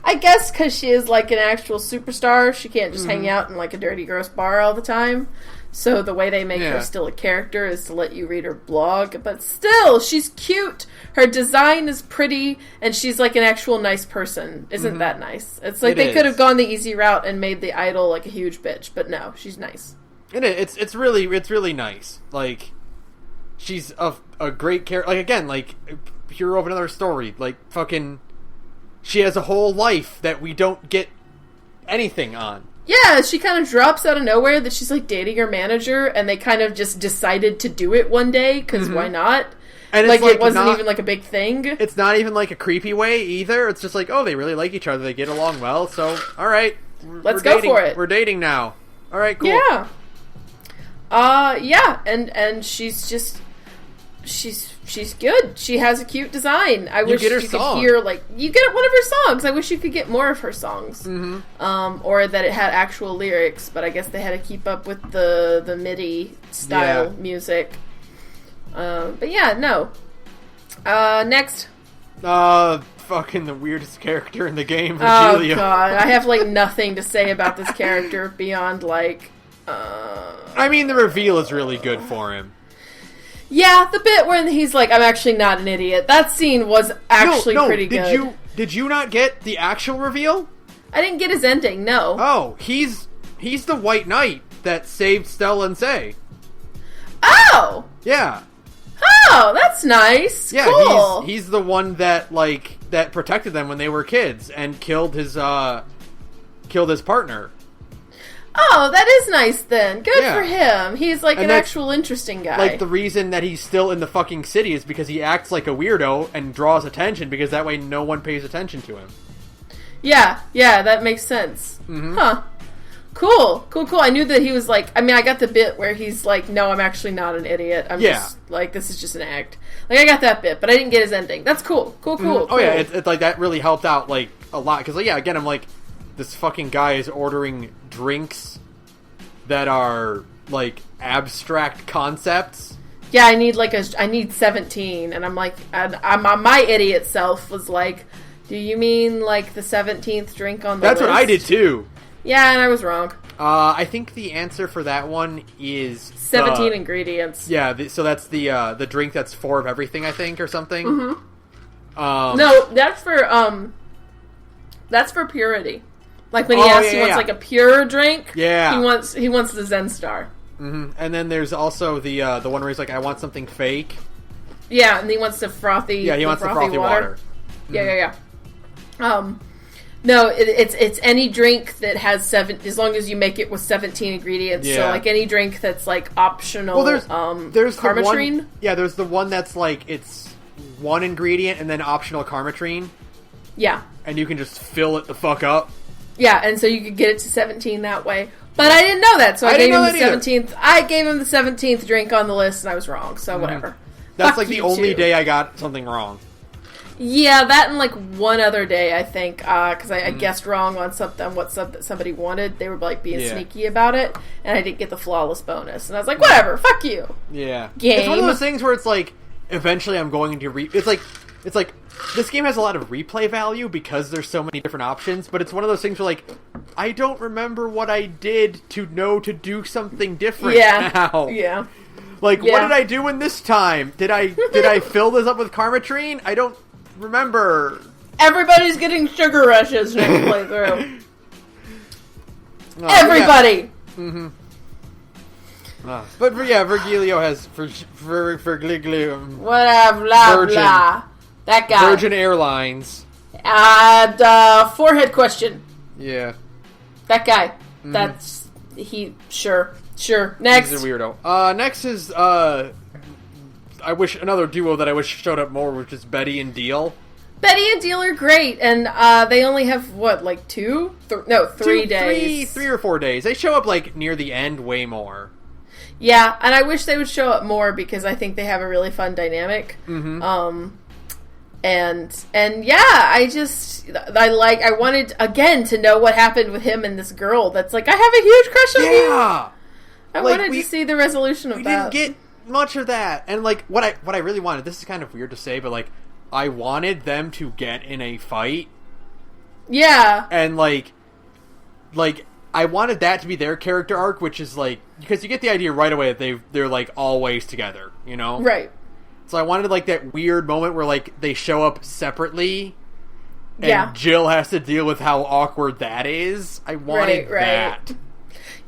I guess because she is, like, an actual superstar, she can't just hang out in, like, a dirty, gross bar all the time. So the way they make her still a character is to let you read her blog. But still, she's cute. Her design is pretty, and she's, like, an actual nice person. Isn't that nice? It's like they could have gone the easy route and made the idol, like, a huge bitch. But no, she's nice. It's really nice. Like, she's a great character. Like, again, like, hero of another story. Like, fucking... She has a whole life that we don't get anything on. Yeah, she kind of drops out of nowhere that she's, like, dating her manager, and they kind of just decided to do it one day, because why not? And it's like it wasn't even, like, a big thing. It's not even, like, a creepy way, either. It's just like, oh, they really like each other, they get along well, so, alright. Let's go for it. We're dating now. Alright, cool. Yeah. And she's just... She's good. She has a cute design. I wish you could hear, like... You get one of her songs. I wish you could get more of her songs. Or that it had actual lyrics, but I guess they had to keep up with the MIDI-style music. But yeah, no. Next. Fucking the weirdest character in the game, Virgilio. Oh, God. I have, like, nothing to say about this character beyond, like... I mean, the reveal is really good for him. Yeah, the bit when he's like, I'm actually not an idiot. That scene was actually pretty good. Did you not get the actual reveal? I didn't get his ending, no. Oh, he's the White Knight that saved Stella and Say. Oh! Yeah. Oh, that's nice. Yeah, cool. He's the one that, like, that protected them when they were kids and killed his partner. Oh, that is nice then. Good for him. He's like an actual interesting guy. Like, the reason that he's still in the fucking city is because he acts like a weirdo and draws attention because that way no one pays attention to him. Yeah, that makes sense. Huh. Cool. I knew that he was like, I mean, I got the bit where he's like, no, I'm actually not an idiot. I'm just, like, this is just an act. Like, I got that bit, but I didn't get his ending. That's cool. Cool. Oh, yeah, it's like, that really helped out, like, a lot. Because, like, yeah, again, I'm like, this fucking guy is ordering drinks that are, like, abstract concepts. Yeah, I need 17, and I'm like, my idiot self was like, do you mean, like, the 17th drink on the list? That's what I did, too. Yeah, and I was wrong. I think the answer for that one is 17 ingredients. Yeah, so that's the drink that's 4 of everything, I think, or something. Mm-hmm. No, that's for purity. Like when he wants like a pure drink. Yeah, he wants the Zen Star. Mm-hmm. And then there's also the one where he's like, I want something fake. Yeah, and he wants the frothy. Yeah, he wants the frothy water. Mm-hmm. Yeah. No, it's any drink that has 7, as long as you make it with 17 ingredients. Yeah. So like any drink that's like optional. Well, there's Karmatrine. There's the one that's like it's 1 ingredient and then optional Karmatrine. Yeah. And you can just fill it the fuck up. Yeah, and so you could get it to 17 that way. But I didn't know that, so I gave him the 17th. I gave him the 17th drink on the list, and I was wrong. So whatever. That's like the only day I got something wrong. Yeah, that and like one other day, I think, because I guessed wrong on what somebody wanted. They were like being sneaky about it, and I didn't get the flawless bonus. And I was like, whatever, fuck you. Yeah, game. It's one of those things where it's like, eventually I'm going to It's like this game has a lot of replay value because there's so many different options, but it's one of those things where like, I don't remember what I did to know to do something different now. Yeah. Like, what did I do in this time? Did I fill this up with Karmatrine? I don't remember. Everybody's getting sugar rushes next playthrough. Everybody! Yeah. But Virgilio has Virgilio. Whatever, blah, blah. That guy. Virgin Airlines. Forehead question. Yeah. That guy. That's... Sure. Next. He's a weirdo. Next is, I wish... Another duo that I wish showed up more, which is Betty and Deal. Betty and Deal are great, and they only have, what, like 3 days? 3 or 4 days. They show up, like, near the end way more. Yeah, and I wish they would show up more because I think they have a really fun dynamic. Mm-hmm. And yeah, I wanted, again, to know what happened with him and this girl that's like, I have a huge crush on you! Yeah! I wanted to see the resolution of that. We didn't get much of that. And, like, what I really wanted, this is kind of weird to say, but, like, I wanted them to get in a fight. Yeah. And, like, I wanted that to be their character arc, which is, like, because you get the idea right away that they're, like, always together, you know? Right. So I wanted, like, that weird moment where, like, they show up separately, and Jill has to deal with how awkward that is. I wanted that.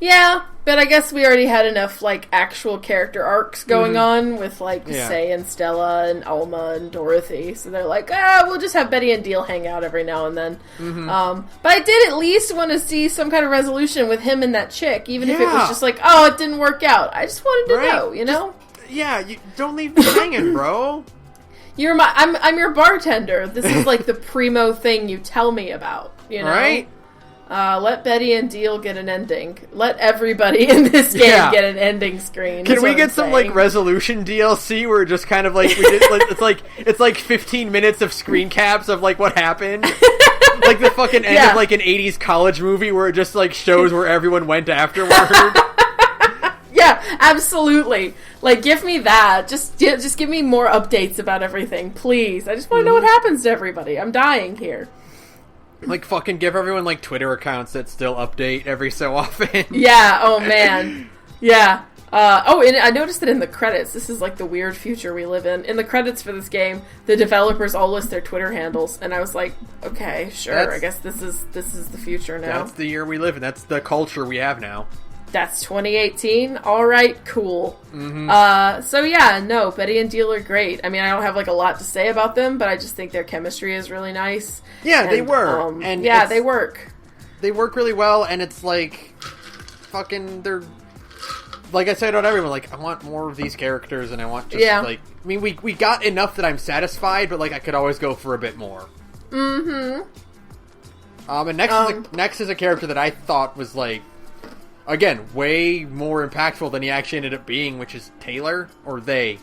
Yeah, but I guess we already had enough, like, actual character arcs going on with, like, Say and Stella and Alma and Dorothy. So they're like, we'll just have Betty and Deal hang out every now and then. Mm-hmm. But I did at least want to see some kind of resolution with him and that chick, even if it was just like, it didn't work out. I just wanted to know, you know? You don't leave me hanging, bro. I'm your bartender. This is like the primo thing you tell me about, you know? Right? Let Betty and Deal get an ending. Let everybody in this game get an ending scrane. Can we get some like resolution DLC where just kind of like we did, like, it's like 15 minutes of screen caps of like what happened? Like the fucking end of like an 80s college movie where it just like shows where everyone went afterward. Yeah, absolutely. Like, give me that. Just give me more updates about everything, please. I just want to know what happens to everybody. I'm dying here. Like, fucking give everyone, like, Twitter accounts that still update every so often. Yeah, oh man. Yeah. And I noticed that in the credits, this is like the weird future we live in. In the credits for this game, the developers all list their Twitter handles, and I was like, okay, sure, I guess this is the future now. That's the year we live in. That's the culture we have now. That's 2018. All right, cool. Mm-hmm. So yeah, no, Betty and Deal are great. I mean, I don't have like a lot to say about them, but I just think their chemistry is really nice. Yeah, they were. And they work. They work really well, and it's like, fucking, they're, like I said on everyone, like, I want more of these characters, and I want just, like, I mean, we got enough that I'm satisfied, but, like, I could always go for a bit more. Mm-hmm. And next is a character that I thought was, like, again, way more impactful than he actually ended up being, which is Taylor, or they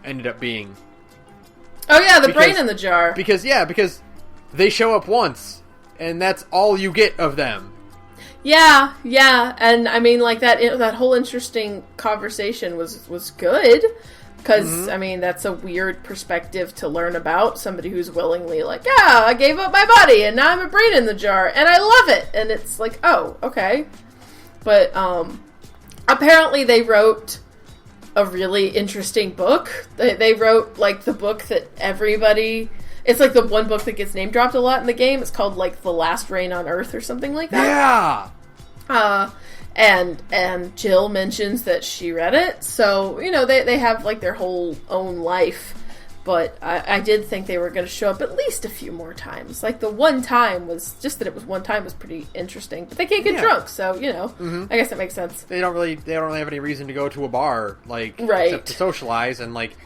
ended up being. Oh yeah, brain in the jar. Because they show up once, and that's all you get of them. Yeah, and I mean, like, that whole interesting conversation was good, because, I mean, that's a weird perspective to learn about, somebody who's willingly like, yeah, I gave up my body, and now I'm a brain in the jar, and I love it, and it's like, oh, okay. But apparently they wrote a really interesting book. They wrote, like, the book that everybody... It's, like, the one book that gets name-dropped a lot in the game. It's called, like, The Last Reign on Earth or something like that. Yeah! And Jill mentions that she read it. So, you know, they have, like, their whole own life. But I did think they were going to show up at least a few more times. Like, the one time was... Just that it was one time was pretty interesting. But they can't get drunk, so, you know. Mm-hmm. I guess that makes sense. They don't really have any reason to go to a bar, like, right. except to socialize. And, like,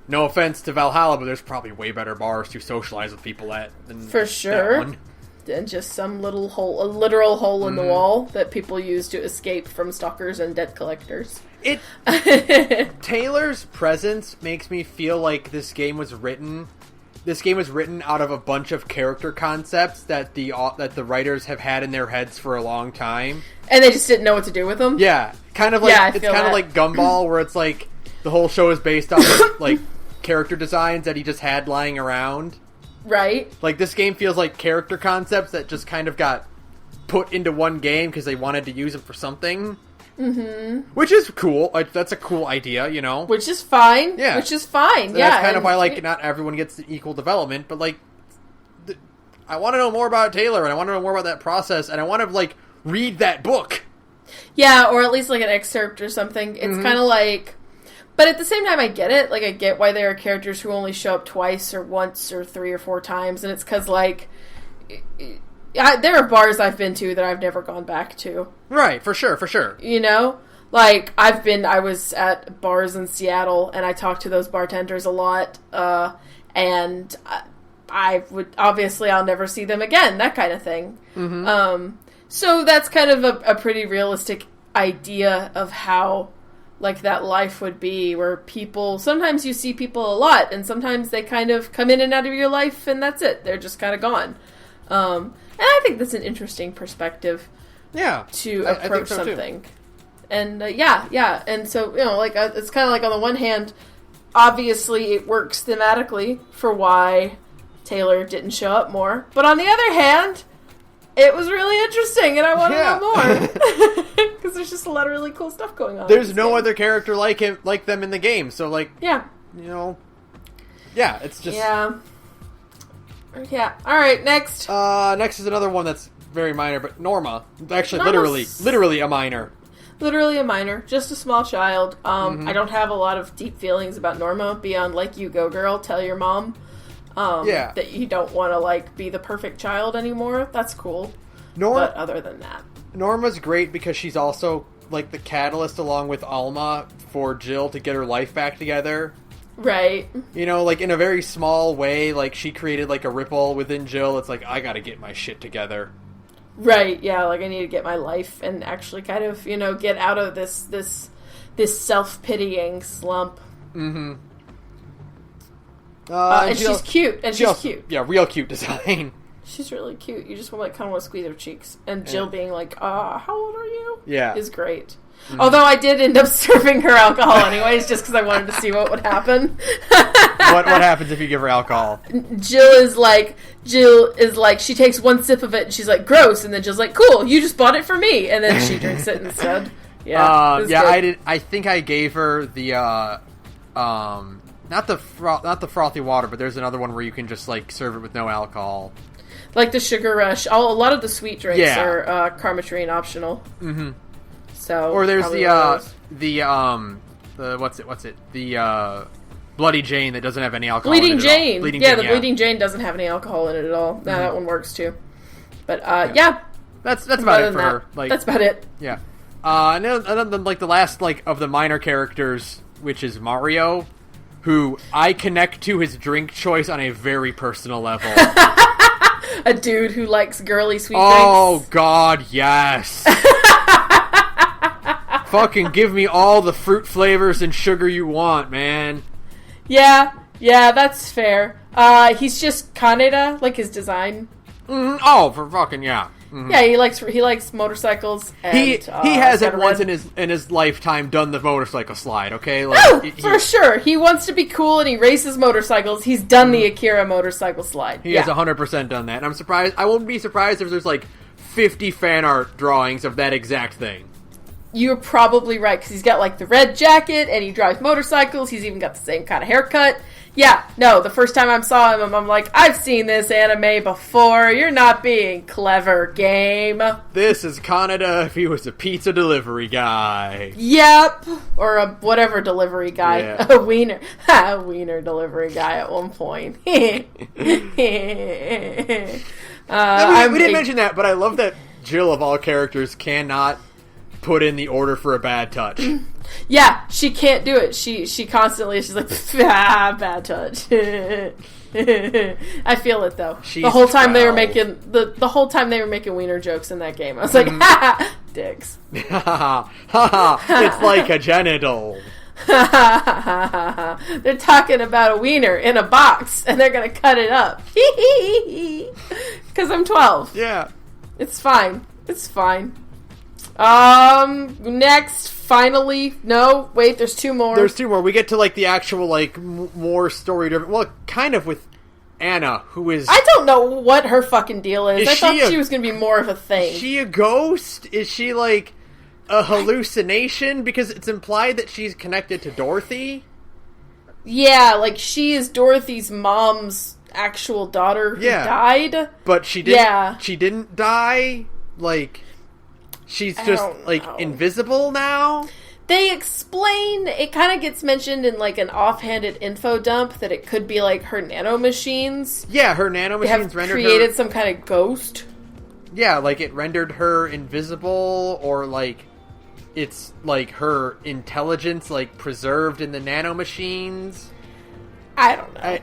no offense to Valhalla, but there's probably way better bars to socialize with people at than for sure. that one. And just some little hole, a literal hole in the wall that people use to escape from stalkers and debt collectors. Taylor's presence makes me feel like this game was written out of a bunch of character concepts that the writers have had in their heads for a long time, and they just didn't know what to do with them. Yeah, kind of like it's kind of like Gumball, where it's like the whole show is based on like character designs that he just had lying around. Right. Like, this game feels like character concepts that just kind of got put into one game because they wanted to use them for something. Mm-hmm. Which is cool. Like, that's a cool idea, you know? Which is fine. Yeah. Which is fine, so that's kind of why, like, not everyone gets the equal development, but, like, I want to know more about Taylor, and I want to know more about that process, and I want to, like, read that book. Yeah, or at least, like, an excerpt or something. It's kind of like... But at the same time, I get it. Like, I get why there are characters who only show up twice or once or 3 or 4 times. And it's because, like, there are bars I've been to that I've never gone back to. Right, for sure. You know? Like, I was at bars in Seattle, and I talked to those bartenders a lot. And I would, obviously, I'll never see them again. That kind of thing. Mm-hmm. So that's kind of a pretty realistic idea of how... like, that life would be, where people... Sometimes you see people a lot, and sometimes they kind of come in and out of your life, and that's it. They're just kind of gone. And I think that's an interesting perspective to approach something. Too. And, yeah. And so, you know, like, it's kind of like, on the one hand, obviously it works thematically for why Taylor didn't show up more. But on the other hand... It was really interesting, and I want to know more. Because there's just a lot of really cool stuff going on. There's no other character like them in the game, so, like... Yeah. You know... Yeah, it's just... Yeah. Alright, next. Next is another one that's very minor, but Norma. Actually, literally a minor. Literally a minor. Just a small child. I don't have a lot of deep feelings about Norma, beyond, like, you go, girl, tell your mom. That you don't want to, like, be the perfect child anymore. That's cool. But other than that... Norma's great because she's also, like, the catalyst along with Alma for Jill to get her life back together. Right. You know, like, in a very small way, like, she created, like, a ripple within Jill. It's like, I gotta get my shit together. Right, yeah, like, I need to get my life and actually kind of, you know, get out of this self-pitying slump. Mm-hmm. And she's cute. Cute. Yeah, real cute design. She's really cute. You just want, like, kind of want to squeeze her cheeks. And Jill being like, how old are you? Yeah. Is great. Mm-hmm. Although I did end up serving her alcohol anyways, just because I wanted to see what would happen. What happens if you give her alcohol? Jill is like, she takes one sip of it and she's like, gross. And then Jill's like, cool, you just bought it for me. And then she drinks it instead. Yeah. Good. I think I gave her the, not the frothy water, but there's another one where you can just, like, serve it with no alcohol. Like the Sugar Rush. A lot of the sweet drinks are Carmetrine optional. Mm-hmm. So, or there's the Bloody Jane that doesn't have any alcohol in it Jane. at all. Bleeding Jane doesn't have any alcohol in it at all. That one works too. But, That's about it for her. Like, that's about it. Yeah. And then, like, the last, like, of the minor characters, which is Mario, who I connect to his drink choice on a very personal level. A dude who likes girly sweet drinks. Oh, God, yes. Fucking give me all the fruit flavors and sugar you want, man. Yeah, that's fair. He's just Kaneda, like his design. Mm-hmm. Oh, for fucking, yeah. Mm-hmm. Yeah, he likes motorcycles. And, he hasn't once in his lifetime done the motorcycle slide. Okay, like, for sure. He wants to be cool and he races motorcycles. He's done the Akira motorcycle slide. He has 100% done that, and I'm surprised. I won't be surprised if there's like 50 fan art drawings of that exact thing. you're probably right, because he's got, like, the red jacket, and he drives motorcycles, he's even got the same kind of haircut. Yeah, no, the first time I saw him, I'm like, I've seen this anime before, you're not being clever, game. This is Kaneda if he was a pizza delivery guy. Yep, or a whatever delivery guy, Yeah. a wiener delivery guy at one point. We didn't mention that, but I love that Jill, of all characters, cannot put in the order for a bad touch. Yeah, she can't do it. She's like, bad touch. I feel it though. She's the whole time 12. they were making the whole time they were making wiener jokes in that game. I was like, ha, dicks. It's like a genital. They're talking about a wiener in a box, and they're gonna cut it up. Because I'm 12. Yeah. It's fine. It's fine. Next, finally, no, wait, there's two more. There's two more. We get to, like, the actual, like, more story-driven, well, kind of with Anna, who is... I don't know what her fucking deal is. I thought she was going to be more of a thing. Is she a ghost? Is she, like, a hallucination? Because it's implied that she's connected to Dorothy. Yeah, like, she is Dorothy's mom's actual daughter who died. But she didn't die, like... She's just, like, invisible now? They explain, it kind of gets mentioned in, like, an offhanded info dump that it could be, like, her nanomachines. Yeah, her nanomachines created some kind of ghost. Yeah, like, it rendered her invisible, or, like, it's, like, her intelligence, like, preserved in the nanomachines. I don't know.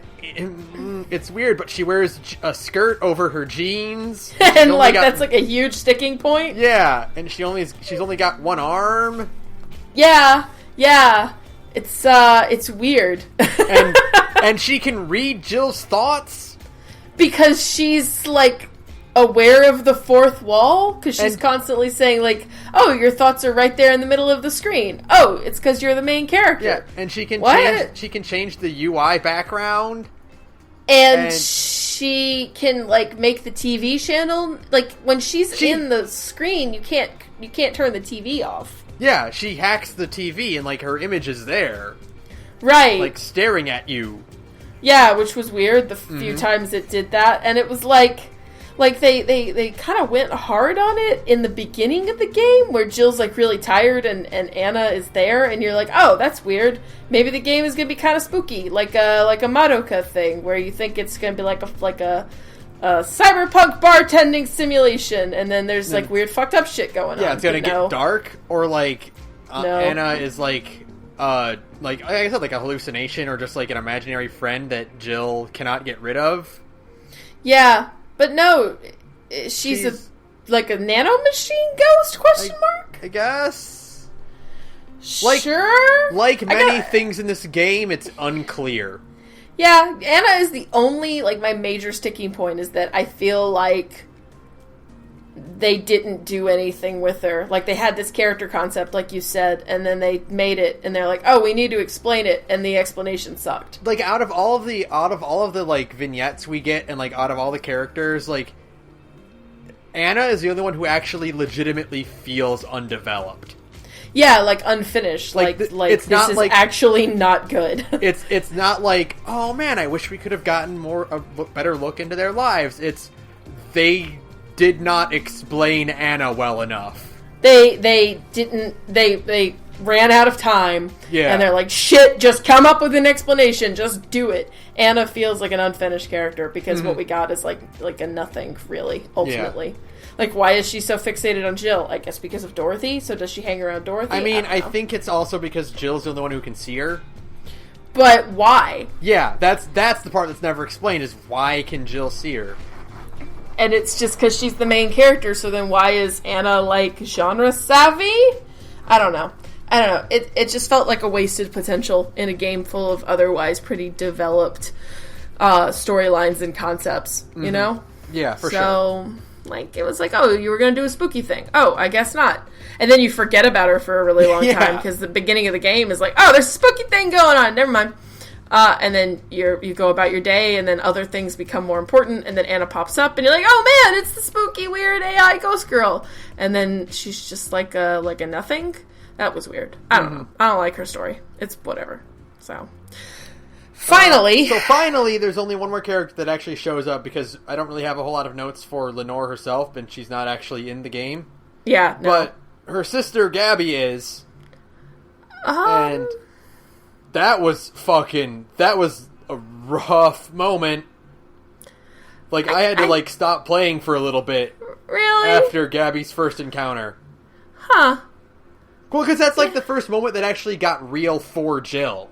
It's weird, but she wears a skirt over her jeans. And, like, that's, like, a huge sticking point? Yeah, and she's only got one arm. Yeah. It's weird. and she can read Jill's thoughts? Because she's, like, aware of the fourth wall, because she's constantly saying, like, oh, your thoughts are right there in the middle of the screen. Oh, it's because you're the main character. Yeah, and she can change the UI background. And she can, like, make the TV channel, like, when she's in the screen, you can't turn the TV off. Yeah, she hacks the TV and, like, her image is there. Right. Like, staring at you. Yeah, which was weird the few times it did that, and it was like they kind of went hard on it in the beginning of the game, where Jill's, like, really tired and Anna is there, and you're like, oh, that's weird. Maybe the game is gonna be kind of spooky, like a Madoka thing, where you think it's gonna be like a cyberpunk bartending simulation, and then there's, like, weird fucked up shit going on. Yeah, it's gonna get dark, or, like, No. Anna is, like I said, like a hallucination, or just, like, an imaginary friend that Jill cannot get rid of. Yeah. But no, she's a nanomachine ghost, question mark? I guess. Sure? Like many things in this game, it's unclear. Yeah, Anna is the only, like, my major sticking point is that I feel like they didn't do anything with her. Like, they had this character concept, like you said, and then they made it, and they're like, oh, we need to explain it, and the explanation sucked. Like, out of all of the like, vignettes we get, and, like, out of all the characters, like, Anna is the only one who actually legitimately feels undeveloped. Yeah, like, unfinished. Like it's this not is like, actually not good. it's not like, oh man, I wish we could have gotten a better look into their lives. It's, they did not explain Anna well enough. They didn't. They ran out of time. Yeah. And they're like, shit, just come up with an explanation. Just do it. Anna feels like an unfinished character because what we got is like a nothing, really, ultimately. Yeah. Like, why is she so fixated on Jill? I guess because of Dorothy? So does she hang around Dorothy? I mean, I think it's also because Jill's the only one who can see her. But why? Yeah, that's the part that's never explained, is why can Jill see her? And it's just because she's the main character, so then why is Anna, like, genre savvy? I don't know. It just felt like a wasted potential in a game full of otherwise pretty developed storylines and concepts, you know? Yeah, for sure. So, like, it was like, oh, you were going to do a spooky thing. Oh, I guess not. And then you forget about her for a really long time, because the beginning of the game is like, oh, there's a spooky thing going on. Never mind. And then you go about your day, and then other things become more important, and then Anna pops up, and you're like, oh man, it's the spooky, weird AI ghost girl. And then she's just like a nothing. That was weird. I don't know. I don't like her story. It's whatever. So, finally. Finally, there's only one more character that actually shows up, because I don't really have a whole lot of notes for Lenore herself, and she's not actually in the game. Yeah, no. But her sister, Gabby, is. And that was a rough moment. Like, I had to, stop playing for a little bit. Really? After Gabby's first encounter. Huh. Well, because that's, the first moment that actually got real for Jill.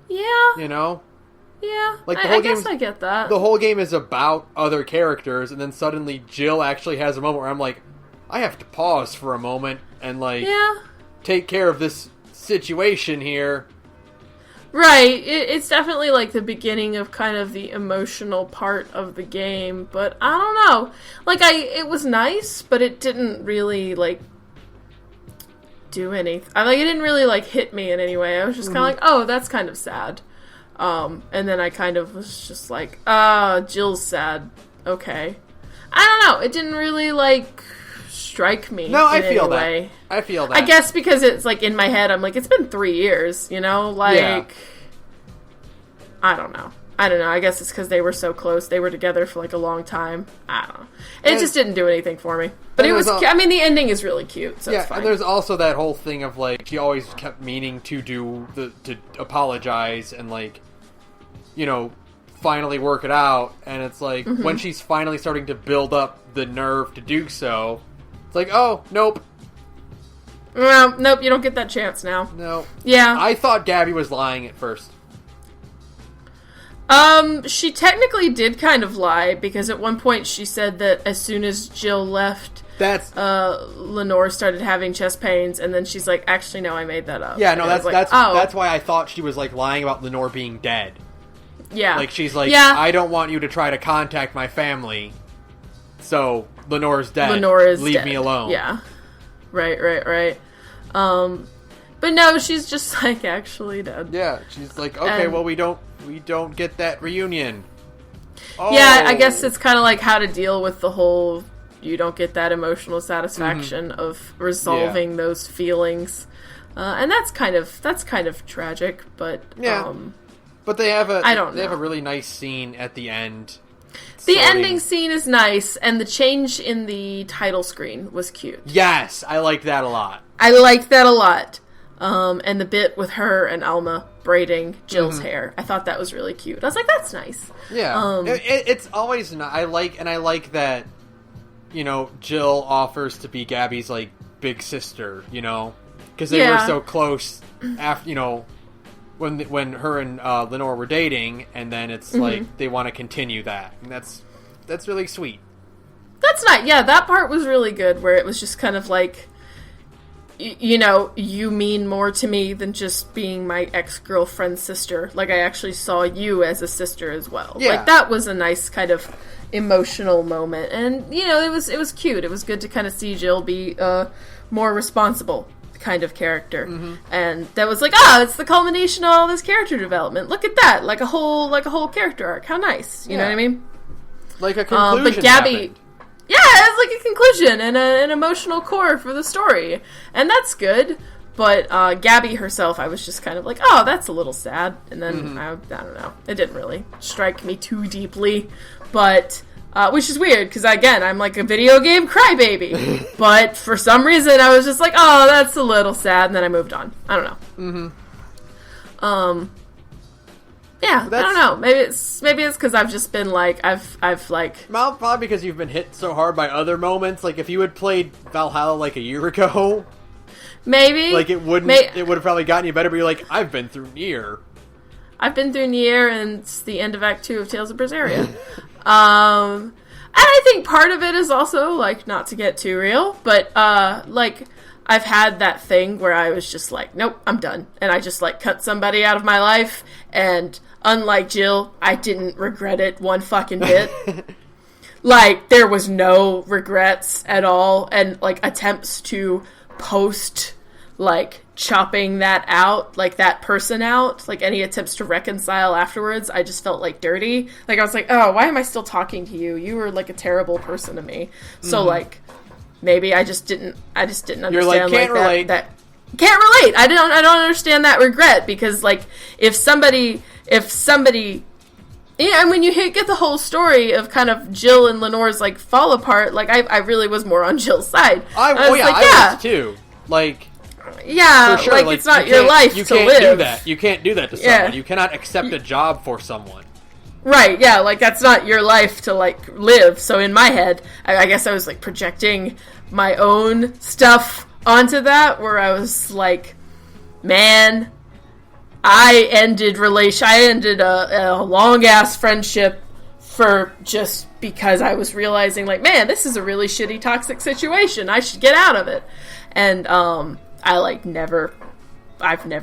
Yeah. You know? Yeah. I guess I get that. The whole game is about other characters, and then suddenly Jill actually has a moment where I'm like, I have to pause for a moment and, take care of this situation here. Right. It's definitely, the beginning of kind of the emotional part of the game, but I don't know. It was nice, but it didn't really, do anything. It didn't really, hit me in any way. I was just kind of oh, that's kind of sad. And then I kind of was just like, Jill's sad. Okay. I don't know. It didn't really, strike me. No, I feel that. Way. I feel that. I guess because it's, in my head, I'm like, it's been 3 years, you know? Yeah. I don't know. I guess it's because they were so close. They were together for, a long time. I don't know. It just didn't do anything for me. But it was, the ending is really cute, so it's fine. And there's also that whole thing of, she always kept meaning to to apologize and, finally work it out. And it's when she's finally starting to build up the nerve to do so, it's oh, nope. Well, nope, you don't get that chance now. No. Yeah. I thought Gabby was lying at first. She technically did kind of lie, because at one point she said that as soon as Jill left, Lenore started having chest pains, and then she's like, actually, no, I made that up. Yeah, no, that's why I thought she was, lying about Lenore being dead. Yeah. She's like, yeah. I don't want you to try to contact my family, so Lenore's dead. Lenore is Leave dead. me alone. Yeah. Right. But no, she's just, actually dead. Yeah, she's like, okay, well, we don't get that reunion. Oh. Yeah, I guess it's kind of how to deal with the whole, you don't get that emotional satisfaction of resolving those feelings. And that's kind of tragic, but... Yeah. But they have I don't know. They have a really nice scene at the end. The ending scene is nice, and the change in the title screen was cute. Yes, I liked that a lot. And the bit with her and Alma braiding Jill's hair, I thought that was really cute. I was like, that's nice. Yeah, it's always not. I like that. Jill offers to be Gabby's big sister. Because they were so close. After when her and Lenore were dating, and then it's they want to continue that, and that's really sweet. That's nice. Yeah, that part was really good, where it was just kind of you mean more to me than just being my ex-girlfriend's sister. I actually saw you as a sister as well. Yeah. That was a nice kind of emotional moment. And, it was cute. It was good to kind of see Jill be a more responsible kind of character. And that was it's the culmination of all this character development. Look at that. Like a whole character arc. How nice. You know what I mean? Like a conclusion but Gabby... happened. Yeah, it's a conclusion and an emotional core for the story. And that's good. But Gabby herself, I was just kind of oh, that's a little sad. And then, I don't know. It didn't really strike me too deeply. But, which is weird, because again, I'm a video game crybaby. But for some reason, I was just oh, that's a little sad. And then I moved on. I don't know. Yeah, I don't know. Maybe it's because I've just been I've Well, probably because you've been hit so hard by other moments. If you had played Valhalla a year ago, maybe it would have probably gotten you better. But you're I've been through Nier. I've been through Nier, and it's the end of Act 2 of Tales of Berseria. And I think part of it is also not to get too real, but I've had that thing where I was just nope, I'm done, and I just cut somebody out of my life, and unlike Jill, I didn't regret it one fucking bit. There was no regrets at all, and attempts to post chopping that out, like that person out, like any attempts to reconcile afterwards, I just felt like dirty. Like I was like, oh, why am I still talking to you? You were like a terrible person to me. So like maybe I just didn't understand. You're like, can't relate. That can't relate. I don't understand that regret, because like if somebody yeah, and when you get the whole story of kind of Jill and Lenore's like fall apart, like I really was more on Jill's side. I was too. Like, yeah, for sure. like it's not your life to live. You can't do that. You can't do that to someone. You cannot accept a job for someone. Right, yeah, like that's not your life to like live. So in my head, I guess I was like projecting my own stuff onto that, where I was like, man, I ended a long ass friendship for just because I was realizing like, man, this is a really shitty toxic situation. I should get out of it. And I've never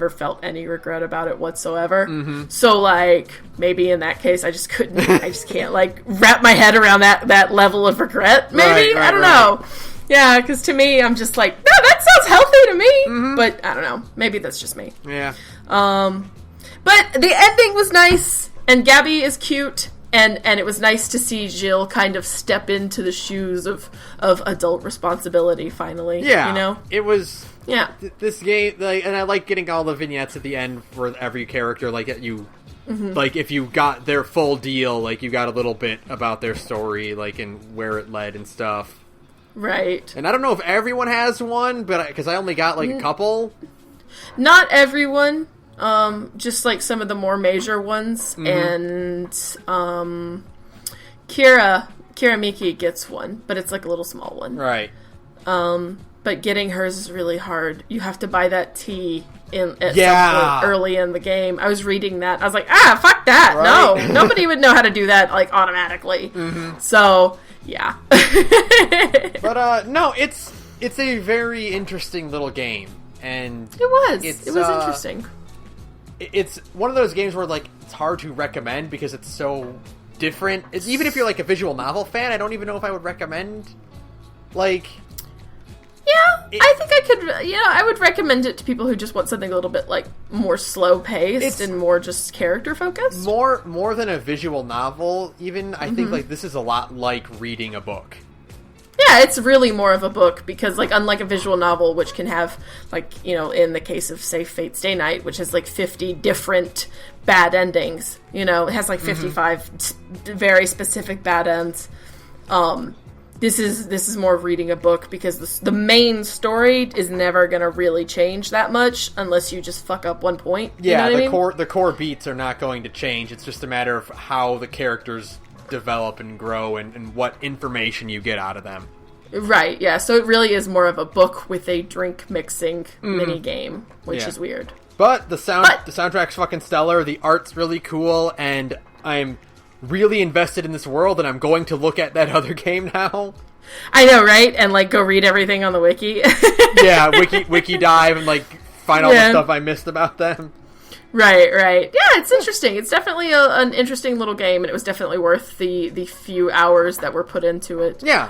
felt any regret about it whatsoever. Mm-hmm. So like maybe in that case I just can't like wrap my head around that level of regret. Maybe I don't know. Yeah, because to me, I'm just like, no, that sounds healthy to me. Mm-hmm. But I don't know. Maybe that's just me. Yeah. But the ending was nice, and Gabby is cute, and it was nice to see Jill kind of step into the shoes of adult responsibility finally. Yeah. You know? It was... Yeah. This game, like, and I like getting all the vignettes at the end for every character, like, you... Mm-hmm. Like, if you got their full deal, like, you got a little bit about their story, like, and where it led and stuff. Right. And I don't know if everyone has one, but because I only got like a couple. Not everyone. Just like some of the more major ones. Mm-hmm. And Kira Miki gets one, but it's like a little small one. Right. But getting hers is really hard. You have to buy that tea some point early in the game. I was reading that. I was like, fuck that. Right? No. Nobody would know how to do that like automatically. Mm-hmm. So yeah. But no, it's a very interesting little game, and it was interesting. It's one of those games where like it's hard to recommend because it's so different. It's, even if you're like a visual novel fan, I don't even know if I would recommend. Like, yeah, I think I could. I would recommend it to people who just want something a little bit like more slow paced and more just character focused. More than a visual novel, even. I think like this is a lot like reading a book. Yeah, it's really more of a book because, like, unlike a visual novel, which can have, like, in the case of, say, Fate Stay Night, which has, like, 50 different bad endings, it has, like, 55 very specific bad ends. This is more reading a book because the main story is never going to really change that much unless you just fuck up one point. Yeah, the core beats are not going to change. It's just a matter of how the characters develop and grow and what information you get out of them. Right, yeah. So it really is more of a book with a drink mixing mini game, which is weird. But the soundtrack's fucking stellar, the art's really cool, and I'm really invested in this world, and I'm going to look at that other game now. I know, right? And like go read everything on the wiki. Yeah, wiki dive and like find all the stuff I missed about them. Right. Yeah, it's interesting. It's definitely an interesting little game, and it was definitely worth the few hours that were put into it. Yeah.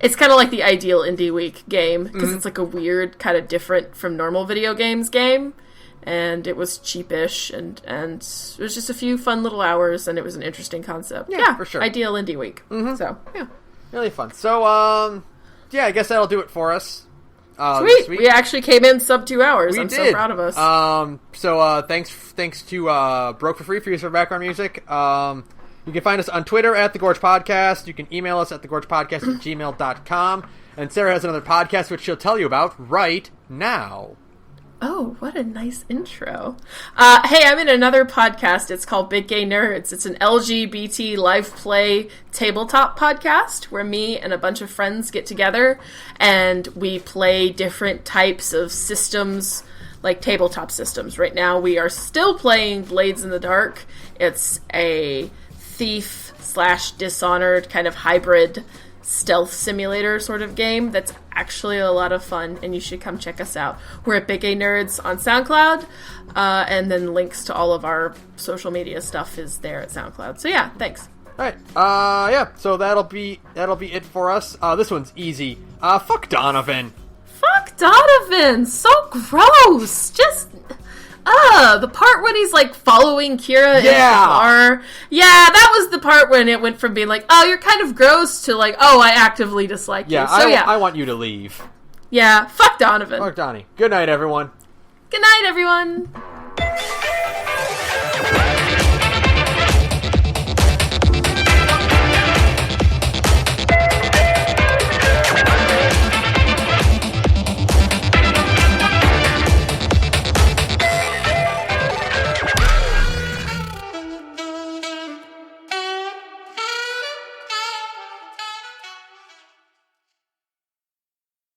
It's kind of like the ideal Indie Week game, because it's like a weird, kind of different from normal video games game, and it was cheapish, and it was just a few fun little hours, and it was an interesting concept. Yeah, for sure. Ideal Indie Week. Mm-hmm. So, yeah. Really fun. So, yeah, I guess that'll do it for us. Sweet. We actually came in sub 2 hours. I'm so proud of us. So thanks to Broke for Free for use of background music. You can find us on Twitter at The Gorge Podcast. You can email us at thegorgepodcast@gmail.com. And Sarah has another podcast which she'll tell you about right now. Oh, what a nice intro. Hey, I'm in another podcast. It's called Big Gay Nerds. It's an LGBT live play tabletop podcast where me and a bunch of friends get together and we play different types of systems, like tabletop systems. Right now we are still playing Blades in the Dark. It's a thief/Dishonored kind of hybrid stealth simulator sort of game that's actually a lot of fun, and you should come check us out. We're at Big Gay Nerds on SoundCloud, and then links to all of our social media stuff is there at SoundCloud. So yeah, thanks. Alright, yeah, so that'll be it for us. This one's easy. Fuck Donovan. Fuck Donovan! So gross! Just... the part when he's, like, following Kira in the car. Yeah, that was the part when it went from being like, oh, you're kind of gross, to like, oh, I actively dislike you. So, I want you to leave. Yeah, fuck Donovan. Fuck Donnie. Good night, everyone. Good night, everyone.